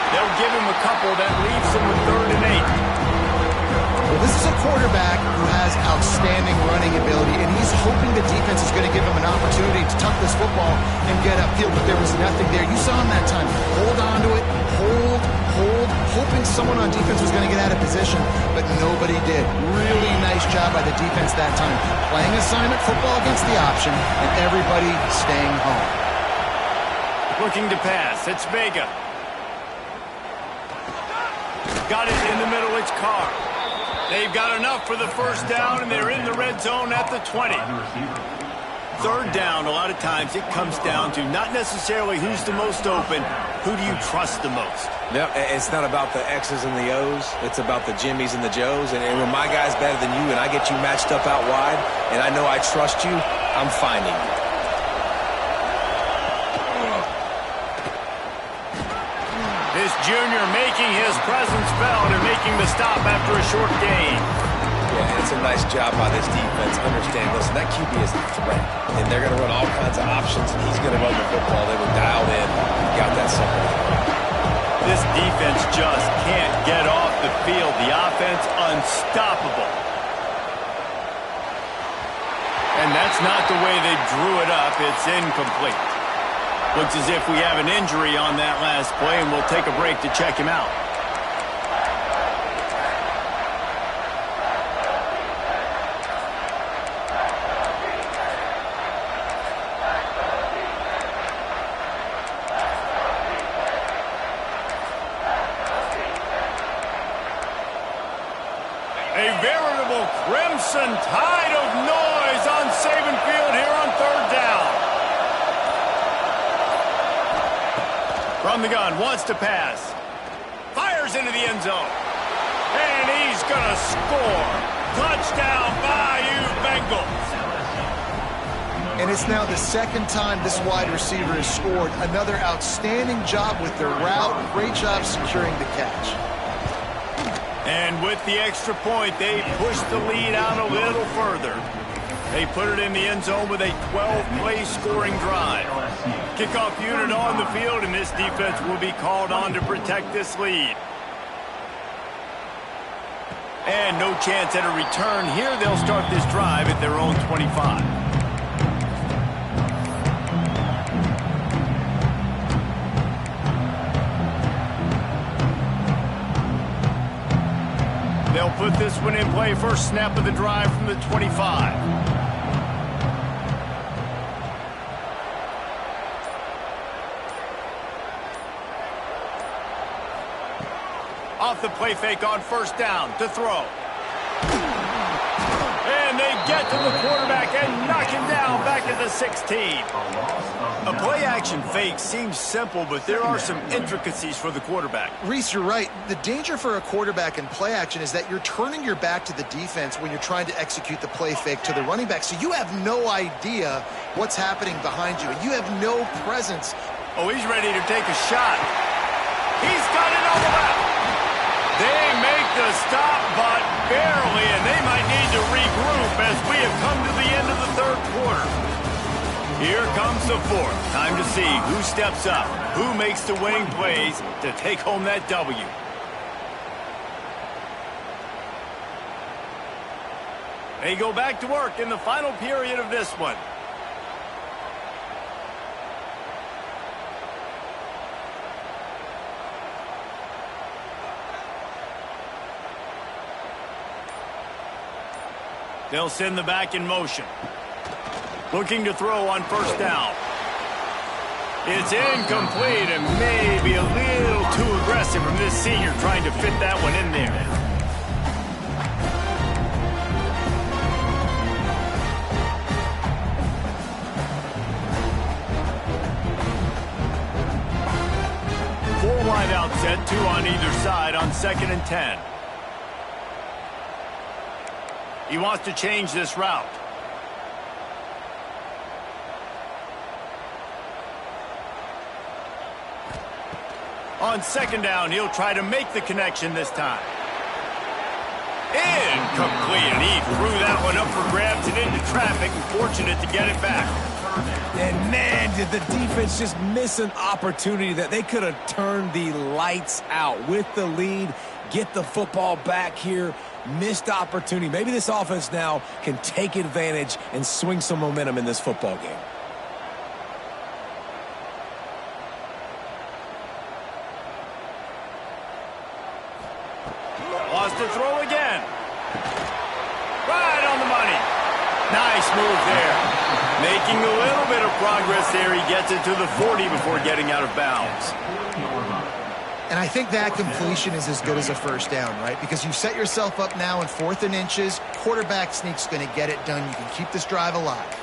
They'll give him a couple that leaves him with 3rd and 8. Well, this is a quarterback who has outstanding running ability, and he's hoping the defense is going to give him an opportunity to tuck this football and get upfield, but there was nothing there. You saw him that time. Hold on to it, hold, hoping someone on defense was going to get out of position, but nobody did. Really nice job by the defense that time. Playing assignment football against the option, and everybody staying home. Looking to pass. It's Vega. Got it in the middle. It's Carr. They've got enough for the first down, and they're in the red zone at the 20. Third down, a lot of times it comes down to not necessarily who's the most open, who do you trust the most? No, it's not about the X's and the O's. It's about the Jimmies and the Joes. And when my guy's better than you and I get you matched up out wide, and I know I trust you, I'm finding you. This junior making his presence felt and making the stop after a short gain. Yeah, it's a nice job by this defense. Understand, listen, that QB is a threat, and they're going to run all kinds of options, and he's going to run the football. They were dialed in. Got that second. This defense just can't get off the field. The offense unstoppable. And that's not the way they drew it up. It's incomplete. Looks as if we have an injury on that last play, and we'll take a break to check him out. A veritable crimson tide of noise on Saban Field here on third down. From the gun, wants to pass. Fires into the end zone. And he's going to score. Touchdown, Bayou Bengals. And it's now the second time this wide receiver has scored. Another outstanding job with the route. Great job securing the catch. And with the extra point, they push the lead out a little further. They put it in the end zone with a 12-play scoring drive. Kickoff unit on the field, and this defense will be called on to protect this lead. And no chance at a return here. They'll start this drive at their own 25. They'll put this one in play. First snap of the drive from the 25. Off the play fake on first down to throw. And they get to the quarterback and knock him down back at the 16. A play-action fake seems simple, but there are some intricacies for the quarterback. Reese, you're right. The danger for a quarterback in play action is that you're turning your back to the defense when you're trying to execute the play fake to the running back. So you have no idea what's happening behind you, and you have no presence. Oh, he's ready to take a shot. He's got it on the left. They make the stop, but barely, and they might need to regroup as we have come to the end of the third quarter. Here comes the fourth. Time to see who steps up, who makes the winning plays to take home that W. They go back to work in the final period of this one. They'll send the back in motion. Looking to throw on first down. It's incomplete and maybe a little too aggressive from this senior trying to fit that one in there. Four wide out set, two on either side on 2nd and 10. He wants to change this route. On 2nd down, he'll try to make the connection this time. Incomplete, and he threw that one up for grabs and into traffic, and fortunate to get it back. And man, did the defense just miss an opportunity that they could have turned the lights out with the lead, get the football back here. Missed opportunity. Maybe this offense now can take advantage and swing some momentum in this football game. Lost to throw again. Right on the money. Nice move there. Making a little bit of progress there. He gets it to the 40 before getting out of bounds. And I think that completion is as good as a first down, right? Because you set yourself up now in 4th and inches. Quarterback sneak's going to get it done. You can keep this drive alive.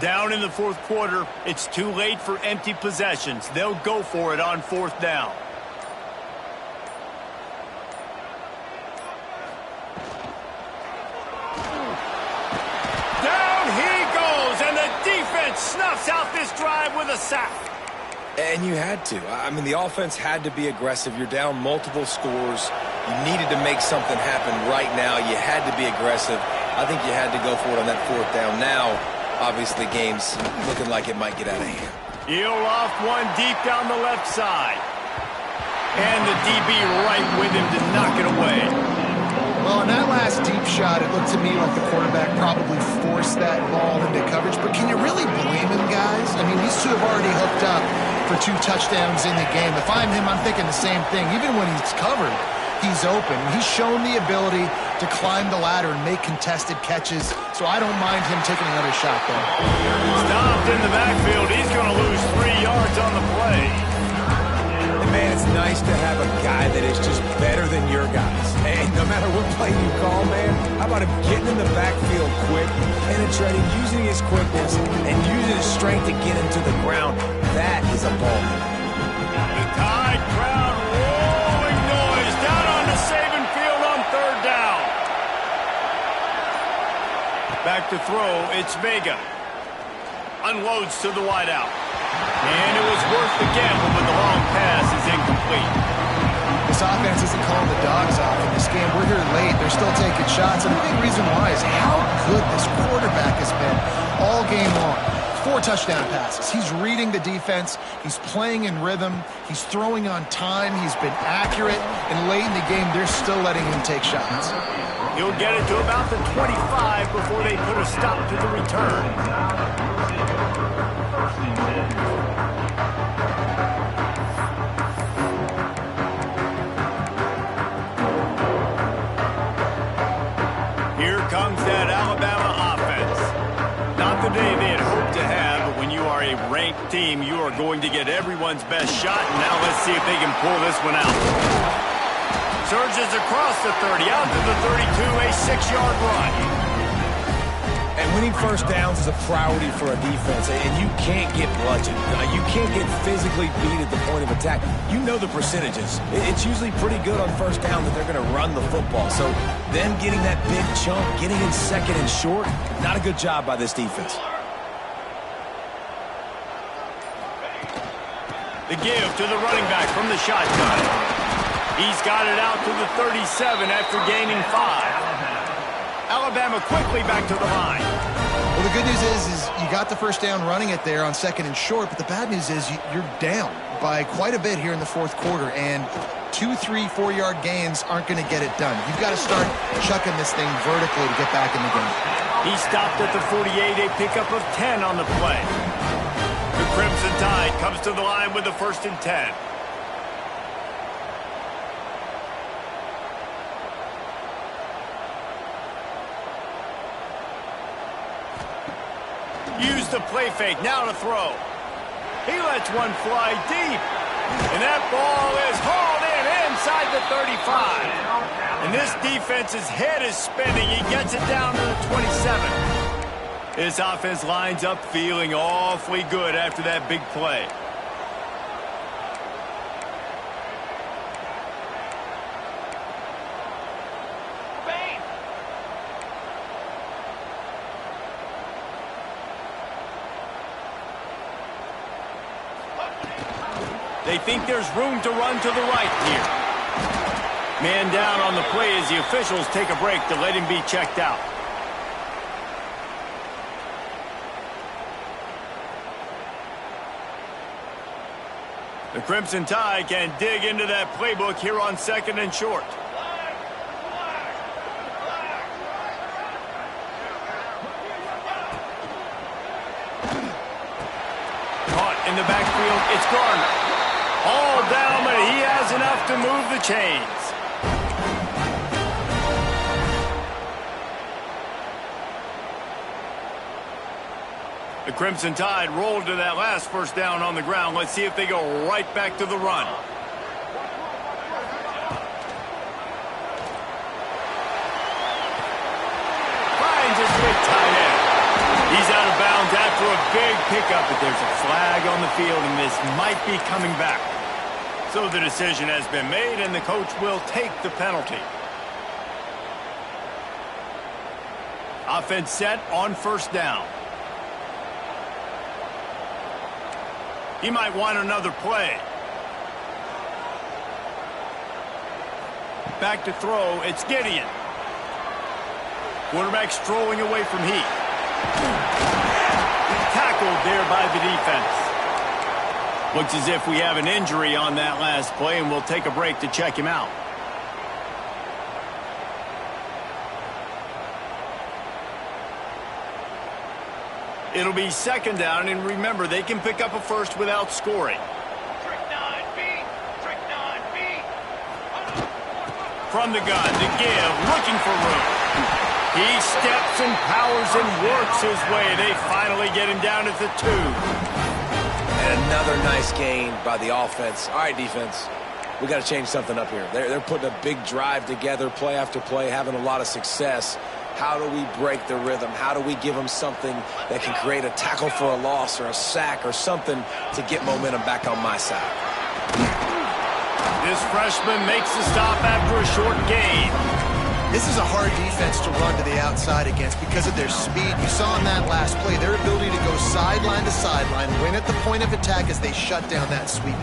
Down in the 4th quarter, it's too late for empty possessions. They'll go for it on 4th down. Down he goes, and the defense snuffs out this drive with a sack. And you had to. I mean, the offense had to be aggressive. You're down multiple scores. You needed to make something happen right now. You had to be aggressive. I think you had to go for it on that 4th down. Now, obviously, game's looking like it might get out of hand. He'll loft one deep down the left side. And the DB right with him to knock it away. Well, on that last deep shot, it looked to me like the quarterback probably forced that ball into coverage. But can you really blame him, guys? I mean, these two have already hooked up for 2 touchdowns in the game. If I'm him, I'm thinking the same thing. Even when he's covered, he's open. He's shown the ability to climb the ladder and make contested catches, so I don't mind him taking another shot there. Stopped in the backfield. He's going to lose 3 yards on the play. And man, it's nice to have a guy that is just better than your guys. And no matter what play you call, man, how about him getting in the backfield quick, penetrating, using his quickness, and using his strength to get into the ground. That is a ball. The Tide crowd rolling noise down on the Saban field on 3rd down. Back to throw, it's Vega. Unloads to the wideout. And it was worth the gamble, but the long pass is incomplete. This offense isn't calling the dogs off in this game. We're here late. They're still taking shots. And the big reason why is how good this quarterback has been all game long. 4 touchdown passes. He's reading the defense. He's playing in rhythm. He's throwing on time. He's been accurate. And late in the game, they're still letting him take shots. He'll get it to about the 25 before they put a stop to the return. Here comes that Alabama offense. Not the day they had hoped to have, but when you are a ranked team, you are going to get everyone's best shot. And now let's see if they can pull this one out. Surges across the 30, out to the 32, a 6-yard run. And winning first downs is a priority for a defense, and you can't get bludgeoned. You can't get physically beat at the point of attack. You know the percentages. It's usually pretty good on first down that they're going to run the football. So them getting that big chunk, getting in 2nd and short, not a good job by this defense. The give to the running back from the shotgun. He's got it out to the 37 after gaining 5. Alabama quickly back to the line. Well, the good news is you got the first down running it there on 2nd and short, but the bad news is you're down by quite a bit here in the 4th quarter, and 2, 3, 4-yard gains aren't going to get it done. You've got to start chucking this thing vertically to get back in the game. He stopped at the 48, a pickup of 10 on the play. The Crimson Tide comes to the line with the 1st and 10. Use the play fake, now to throw. He lets one fly deep. And that ball is hauled in inside the 35. And this defense's head is spinning. He gets it down to the 27. His offense lines up feeling awfully good after that big play. They think there's room to run to the right here. Man down on the play as the officials take a break to let him be checked out. The Crimson Tide can dig into that playbook here on 2nd and short. Caught in the backfield, it's Garner. All down, but he has enough to move the chains. The Crimson Tide rolled to that last first down on the ground. Let's see if they go right back to the run. Finds his big tight end. He's out of bounds after a big pickup, but there's a flag on the field, and this might be coming back. So the decision has been made, and the coach will take the penalty. Offense set on 1st down. He might want another play. Back to throw, it's Gideon. Quarterback strolling away from Heath. Tackled there by the defense. Looks as if we have an injury on that last play, and we'll take a break to check him out. It'll be 2nd down, and remember, they can pick up a first without scoring. From the gun to give, looking for room. He steps and powers and works his way. They finally get him down at the 2. And another nice gain by the offense. All right, defense, we got to change something up here. They're putting a big drive together, play after play, having a lot of success. How do we break the rhythm? How do we give them something that can create a tackle for a loss or a sack or something to get momentum back on my side? This freshman makes the stop after a short gain. This is a hard defense to run to the outside against because of their speed. You saw in that last play their ability to go sideline to sideline, win at the point of attack as they shut down that sweep.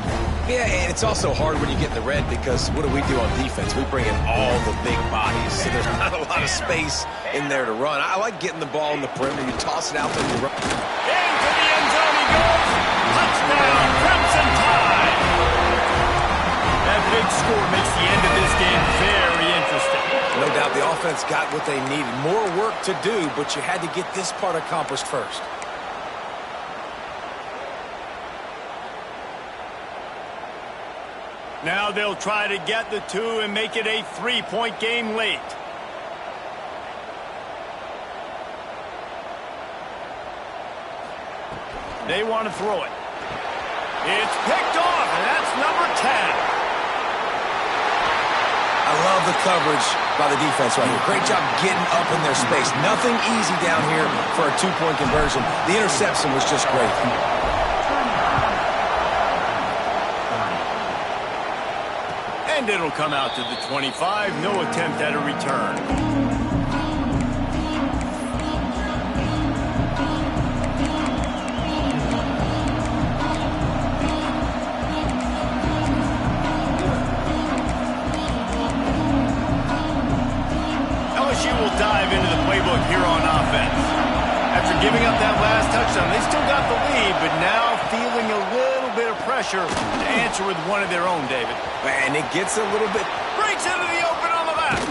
Yeah, and it's also hard when you get in the red because what do we do on defense? We bring in all the big bodies, so there's not a lot of space in there to run. I like getting the ball in the perimeter. You toss it out there, you run. Into the end zone he goes. Touchdown, Crimson Tide. That big score makes the end of this game very interesting. No doubt the offense got what they needed. More work to do, but you had to get this part accomplished first. Now they'll try to get the 2 and make it a 3-point game late. They want to throw it. It's picked off, and that's number 10. I love the coverage by the defense right here. Great job getting up in their space. Nothing easy down here for a 2-point conversion. The interception was just great. And it'll come out to the 25. No attempt at a return. LSU will dive into the playbook here on offense. After giving up that last touchdown, they still got the lead, but now feeling a little bit of pressure to answer with one of their own, David. And it gets a little bit... Breaks into the open on the left.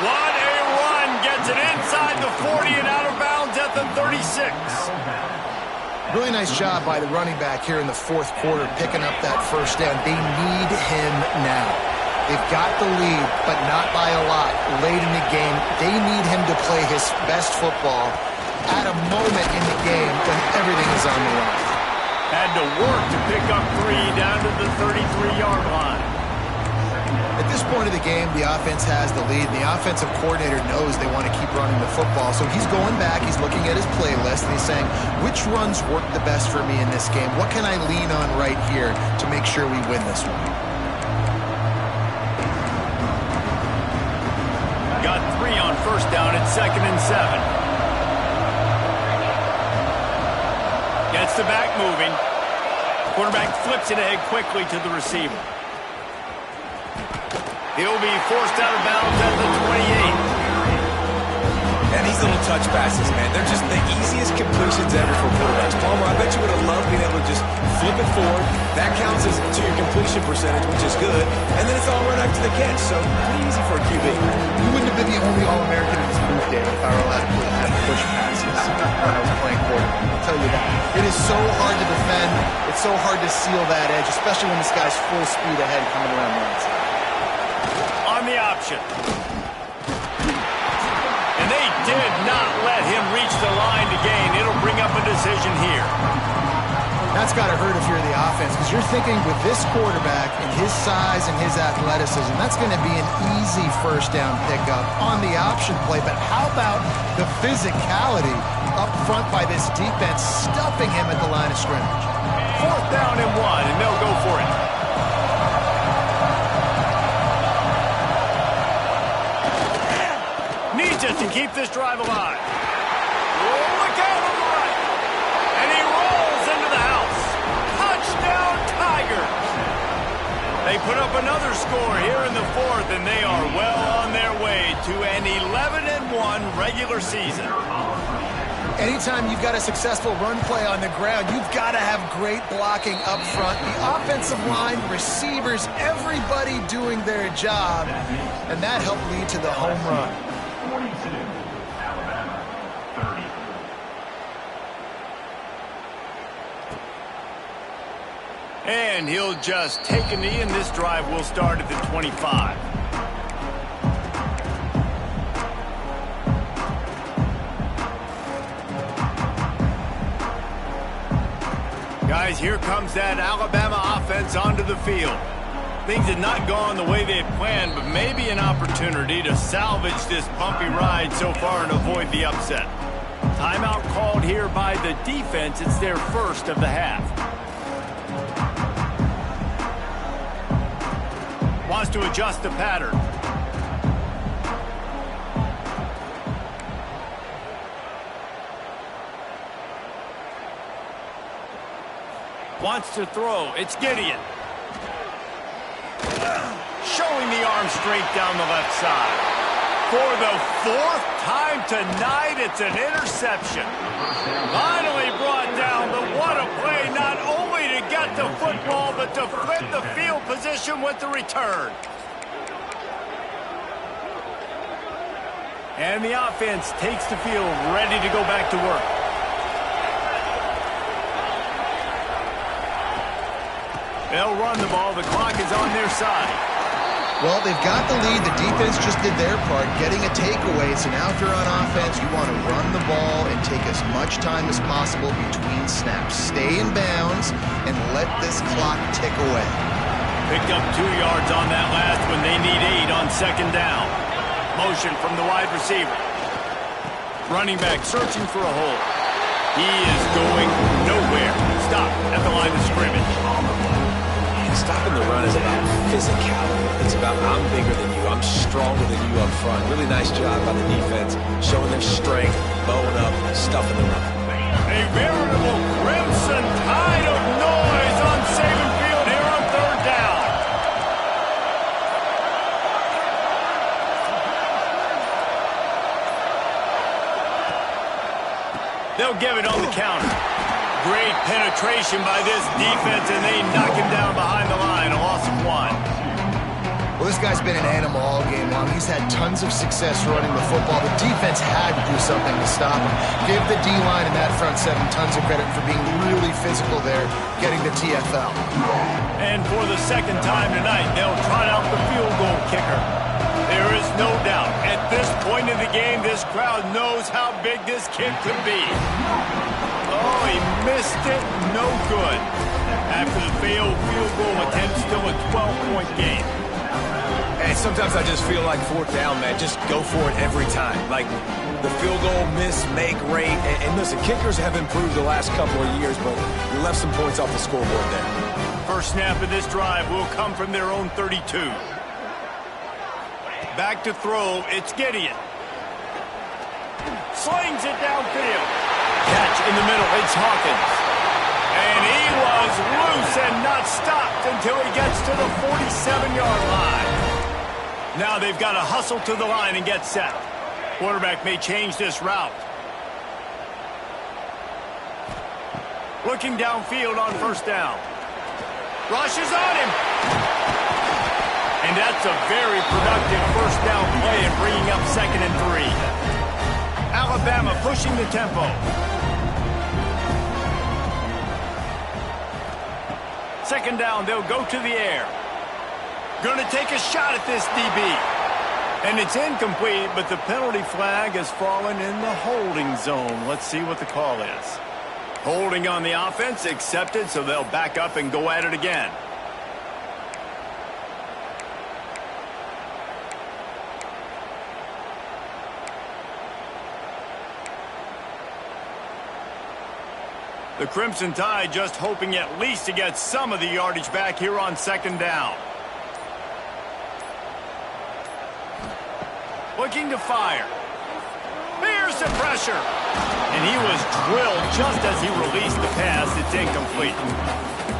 What a run. Gets it inside the 40 and out of bounds at the 36. Really nice job by the running back here in the fourth quarter, picking up that first down. They need him now. They've got the lead, but not by a lot late in the game. They need him to play his best football at a moment in the game when everything is on the line. Had to work to pick up 3 down to the 33-yard line. At this point of the game, the offense has the lead, and the offensive coordinator knows they want to keep running the football. So he's going back, he's looking at his playlist, and he's saying, which runs work the best for me in this game? What can I lean on right here to make sure we win this one? Got 3 on first down at 2nd and 7. Gets the back moving. Quarterback flips it ahead quickly to the receiver. He'll be forced out of bounds at the 28. And these little touch passes, man, they're just the easiest completions ever for quarterbacks. Palmer, I bet you would have loved being able to just flip it forward. That counts as to your completion percentage, which is good. And then it's all right after the catch, so pretty easy for a QB. You wouldn't have been the only All-American in this booth, Dave, if I were allowed to have push passes when I was playing quarterback. I'll tell you that. It is so hard to defend. It's so hard to seal that edge, especially when this guy's full speed ahead coming around the outside. On the option. And they did not let him reach the line to gain. It'll bring up a decision here. That's got to hurt if you're the offense, because you're thinking with this quarterback and his size and his athleticism, that's going to be an easy first down pickup on the option play. But how about the physicality up front by this defense, stuffing him at the line of scrimmage? 4th down and 1, and they'll go for it. Needs it to keep this drive alive. Look out on the right. And he rolls into the house. Touchdown, Tigers. They put up another score here in the 4th, and they are well on their way to an 11-1 regular season. Anytime you've got a successful run play on the ground, you've got to have great blocking up front. The offensive line, receivers, everybody doing their job, and that helped lead to the home run. 42, Alabama, 30. And he'll just take a knee, and this drive will start at the 25. Guys, here comes that Alabama offense onto the field. Things had not gone the way they had planned, but maybe an opportunity to salvage this bumpy ride so far and avoid the upset. Timeout called here by the defense. It's their first of the half. Wants to adjust the pattern. Wants to throw. It's Gideon. Showing the arm strength down the left side. For the 4th time tonight, it's an interception. Finally brought down, but what a play, not only to get the football, but to flip the field position with the return. And the offense takes the field, ready to go back to work. They'll run the ball. The clock is on their side. Well, they've got the lead. The defense just did their part, getting a takeaway. So now if you're on offense, you want to run the ball and take as much time as possible between snaps. Stay in bounds and let this clock tick away. Picked up 2 yards on that last one. They need 8 on 2nd down. Motion from the wide receiver. Running back searching for a hole. He is going nowhere. Stop at the line of scrimmage. Stopping the run is about physicality. It's about I'm bigger than you. I'm stronger than you up front. Really nice job by the defense, showing their strength, bowing up, stuffing the run. A veritable crimson tide of noise on Saban Field here on 3rd down. They'll give it on the counter. Great penetration by this defense, and they knock him down behind the line. A loss of 1. Well, this guy's been an animal all game long. He's had tons of success running the football. The defense had to do something to stop him. Give the D-line and that front seven tons of credit for being really physical there, getting the TFL. And for the second time tonight, they'll trot out the field goal kicker. There is no doubt, at this point in the game, this crowd knows how big this kid could be. Oh, he missed it. No good. After the failed field goal attempt, still a 12-point game. And sometimes I just feel like fourth down, man. Just go for it every time. Like the field goal miss, make rate. And listen, kickers have improved the last couple of years, but you left some points off the scoreboard there. First snap of this drive will come from their own 32. Back to throw, it's Gideon. Slings it downfield. Catch in the middle, it's Hawkins. And he was loose and not stopped until he gets to the 47-yard line. Now they've got to hustle to the line and get set. Quarterback may change this route. Looking downfield on first down. Rushes on him. And that's a very productive first down play and bringing up 2nd and 3. Alabama pushing the tempo. Second down, they'll go to the air. Going to take a shot at this DB. And it's incomplete, but the penalty flag has fallen in the holding zone. Let's see what the call is. Holding on the offense, accepted, so they'll back up and go at it again. The Crimson Tide just hoping at least to get some of the yardage back here on second down. Looking to fire. Here's the pressure. And he was drilled just as he released the pass. It's incomplete.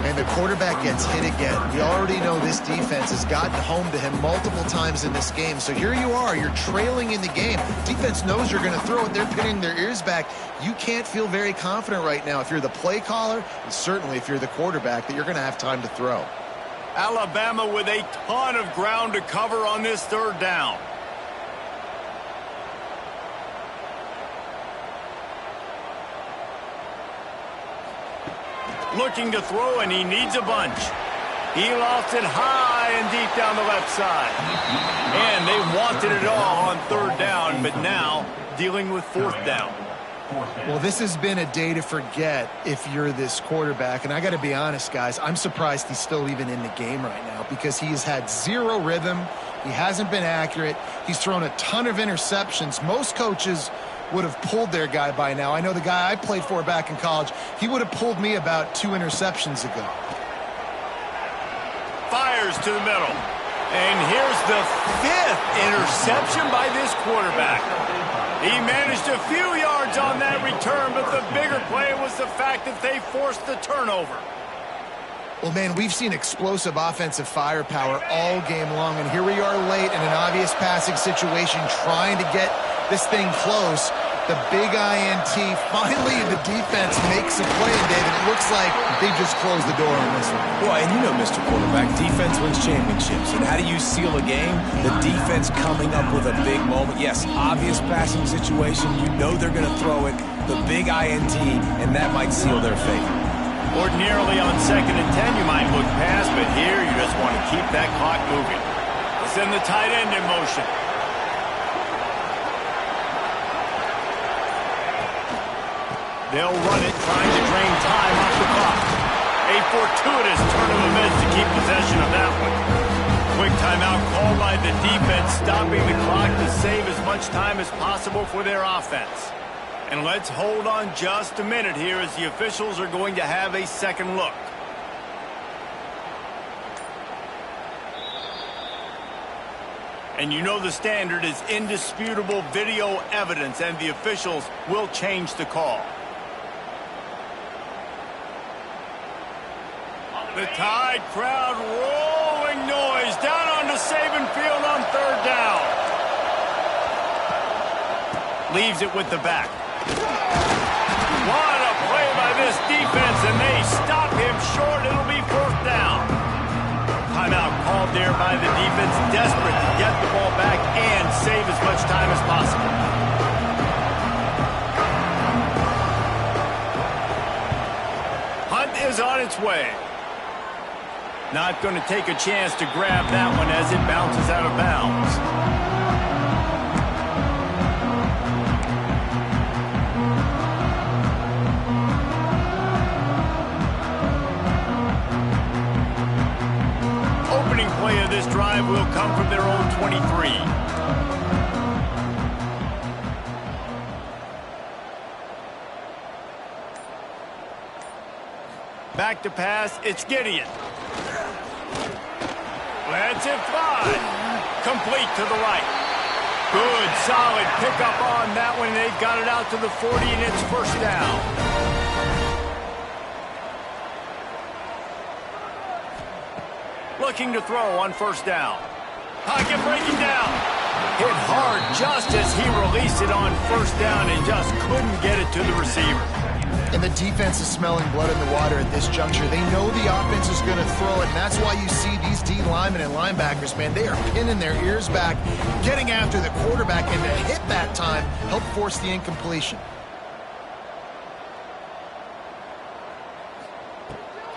And the quarterback gets hit again. We already know this defense has gotten home to him multiple times in this game. So here you are. You're trailing in the game. Defense knows you're going to throw it. They're pinning their ears back. You can't feel very confident right now if you're the play caller, and certainly if you're the quarterback, that you're going to have time to throw. Alabama with a ton of ground to cover on this third down. Looking to throw, and he needs a bunch. He lost it high and deep down the left side. And they wanted it all on third down, but now dealing with fourth down. Well, this has been a day to forget if you're this quarterback. And I got to be honest, guys, I'm surprised he's still even in the game right now because he has had zero rhythm. He hasn't been accurate. He's thrown a ton of interceptions. Most coaches would have pulled their guy by now. I know the guy I played for back in college, he would have pulled me about 2 interceptions ago. Fires to the middle. And here's the 5th interception by this quarterback. He managed a few yards on that return, but the bigger play was the fact that they forced the turnover. Well, man, we've seen explosive offensive firepower all game long, and here we are late in an obvious passing situation trying to get this thing close. The big INT, finally the defense makes a play, and David, it looks like they just closed the door on this one. Well, and you know, Mr. Quarterback, defense wins championships. And how do you seal a game? The defense coming up with a big moment. Yes, obvious passing situation. You know they're going to throw it. The big INT, and that might seal their fate. Ordinarily on 2nd and 10, you might look past, but here you just want to keep that clock moving. Send the tight end in motion. They'll run it, trying to drain time off the clock. A fortuitous turn of events to keep possession of that one. Quick timeout called by the defense, stopping the clock to save as much time as possible for their offense. And let's hold on just a minute here as the officials are going to have a second look. And you know the standard is indisputable video evidence, and the officials will change the call. The Tide crowd rolling noise down onto Saban Field on third down. Leaves it with the back. What a play by this defense, and they stop him short. It'll be fourth down. Timeout called there by the defense, desperate to get the ball back and save as much time as possible. Hunt is on its way. Not going to take a chance to grab that one as it bounces out of bounds. Opening play of this drive will come from their own 23. Back to pass, it's Gideon. Lets it fly. Complete to the right. Good, solid pickup on that one. They got it out to the 40, and it's first down. Looking to throw on first down. Pocket breaking down. Hit hard just as he released it on first down and just couldn't get it to the receiver. And the defense is smelling blood in the water at this juncture. They know the offense is going to throw it, and that's why you see these D linemen and linebackers, man, they are pinning their ears back, getting after the quarterback, and to hit that time, help force the incompletion.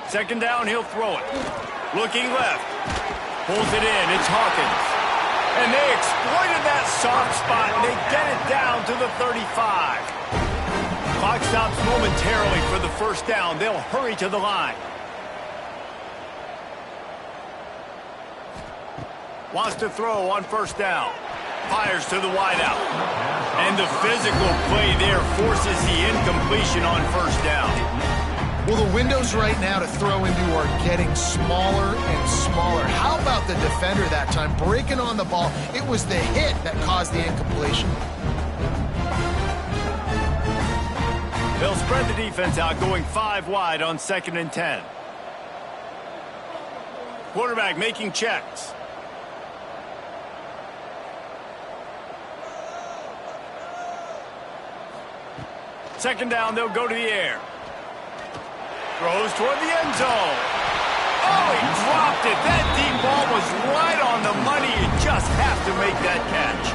Second down, he'll throw it. Looking left. Pulls it in. It's Hawkins. And they exploited that soft spot, and they get it down to the 35. Clock stops momentarily for the first down. They'll hurry to the line. Wants to throw on first down. Fires to the wideout. And the physical play there forces the incompletion on first down. Well, the windows right now to throw into are getting smaller and smaller. How about the defender that time breaking on the ball? It was the hit that caused the incompletion. They'll spread the defense out, going 5 wide on 2nd and 10. Quarterback making checks. Second down, they'll go to the air. Throws toward the end zone. Oh, he dropped it. That deep ball was right on the money. You just have to make that catch.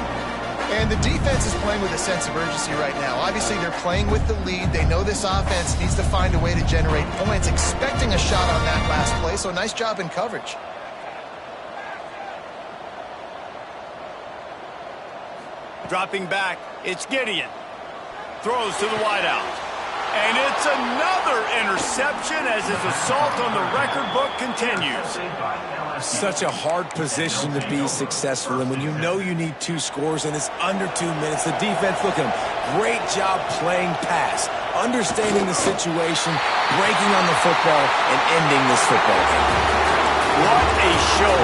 And the defense is playing with a sense of urgency right now. Obviously, they're playing with the lead. They know this offense needs to find a way to generate points, expecting a shot on that last play, so nice job in coverage. Dropping back, it's Gideon. Throws to the wideout. And it's another interception as his assault on the record book continues. Such a hard position to be successful in when you know you need 2 scores and it's under 2 minutes. The defense, look at him. Great job playing pass, understanding the situation, breaking on the football, and ending this football game. What a show.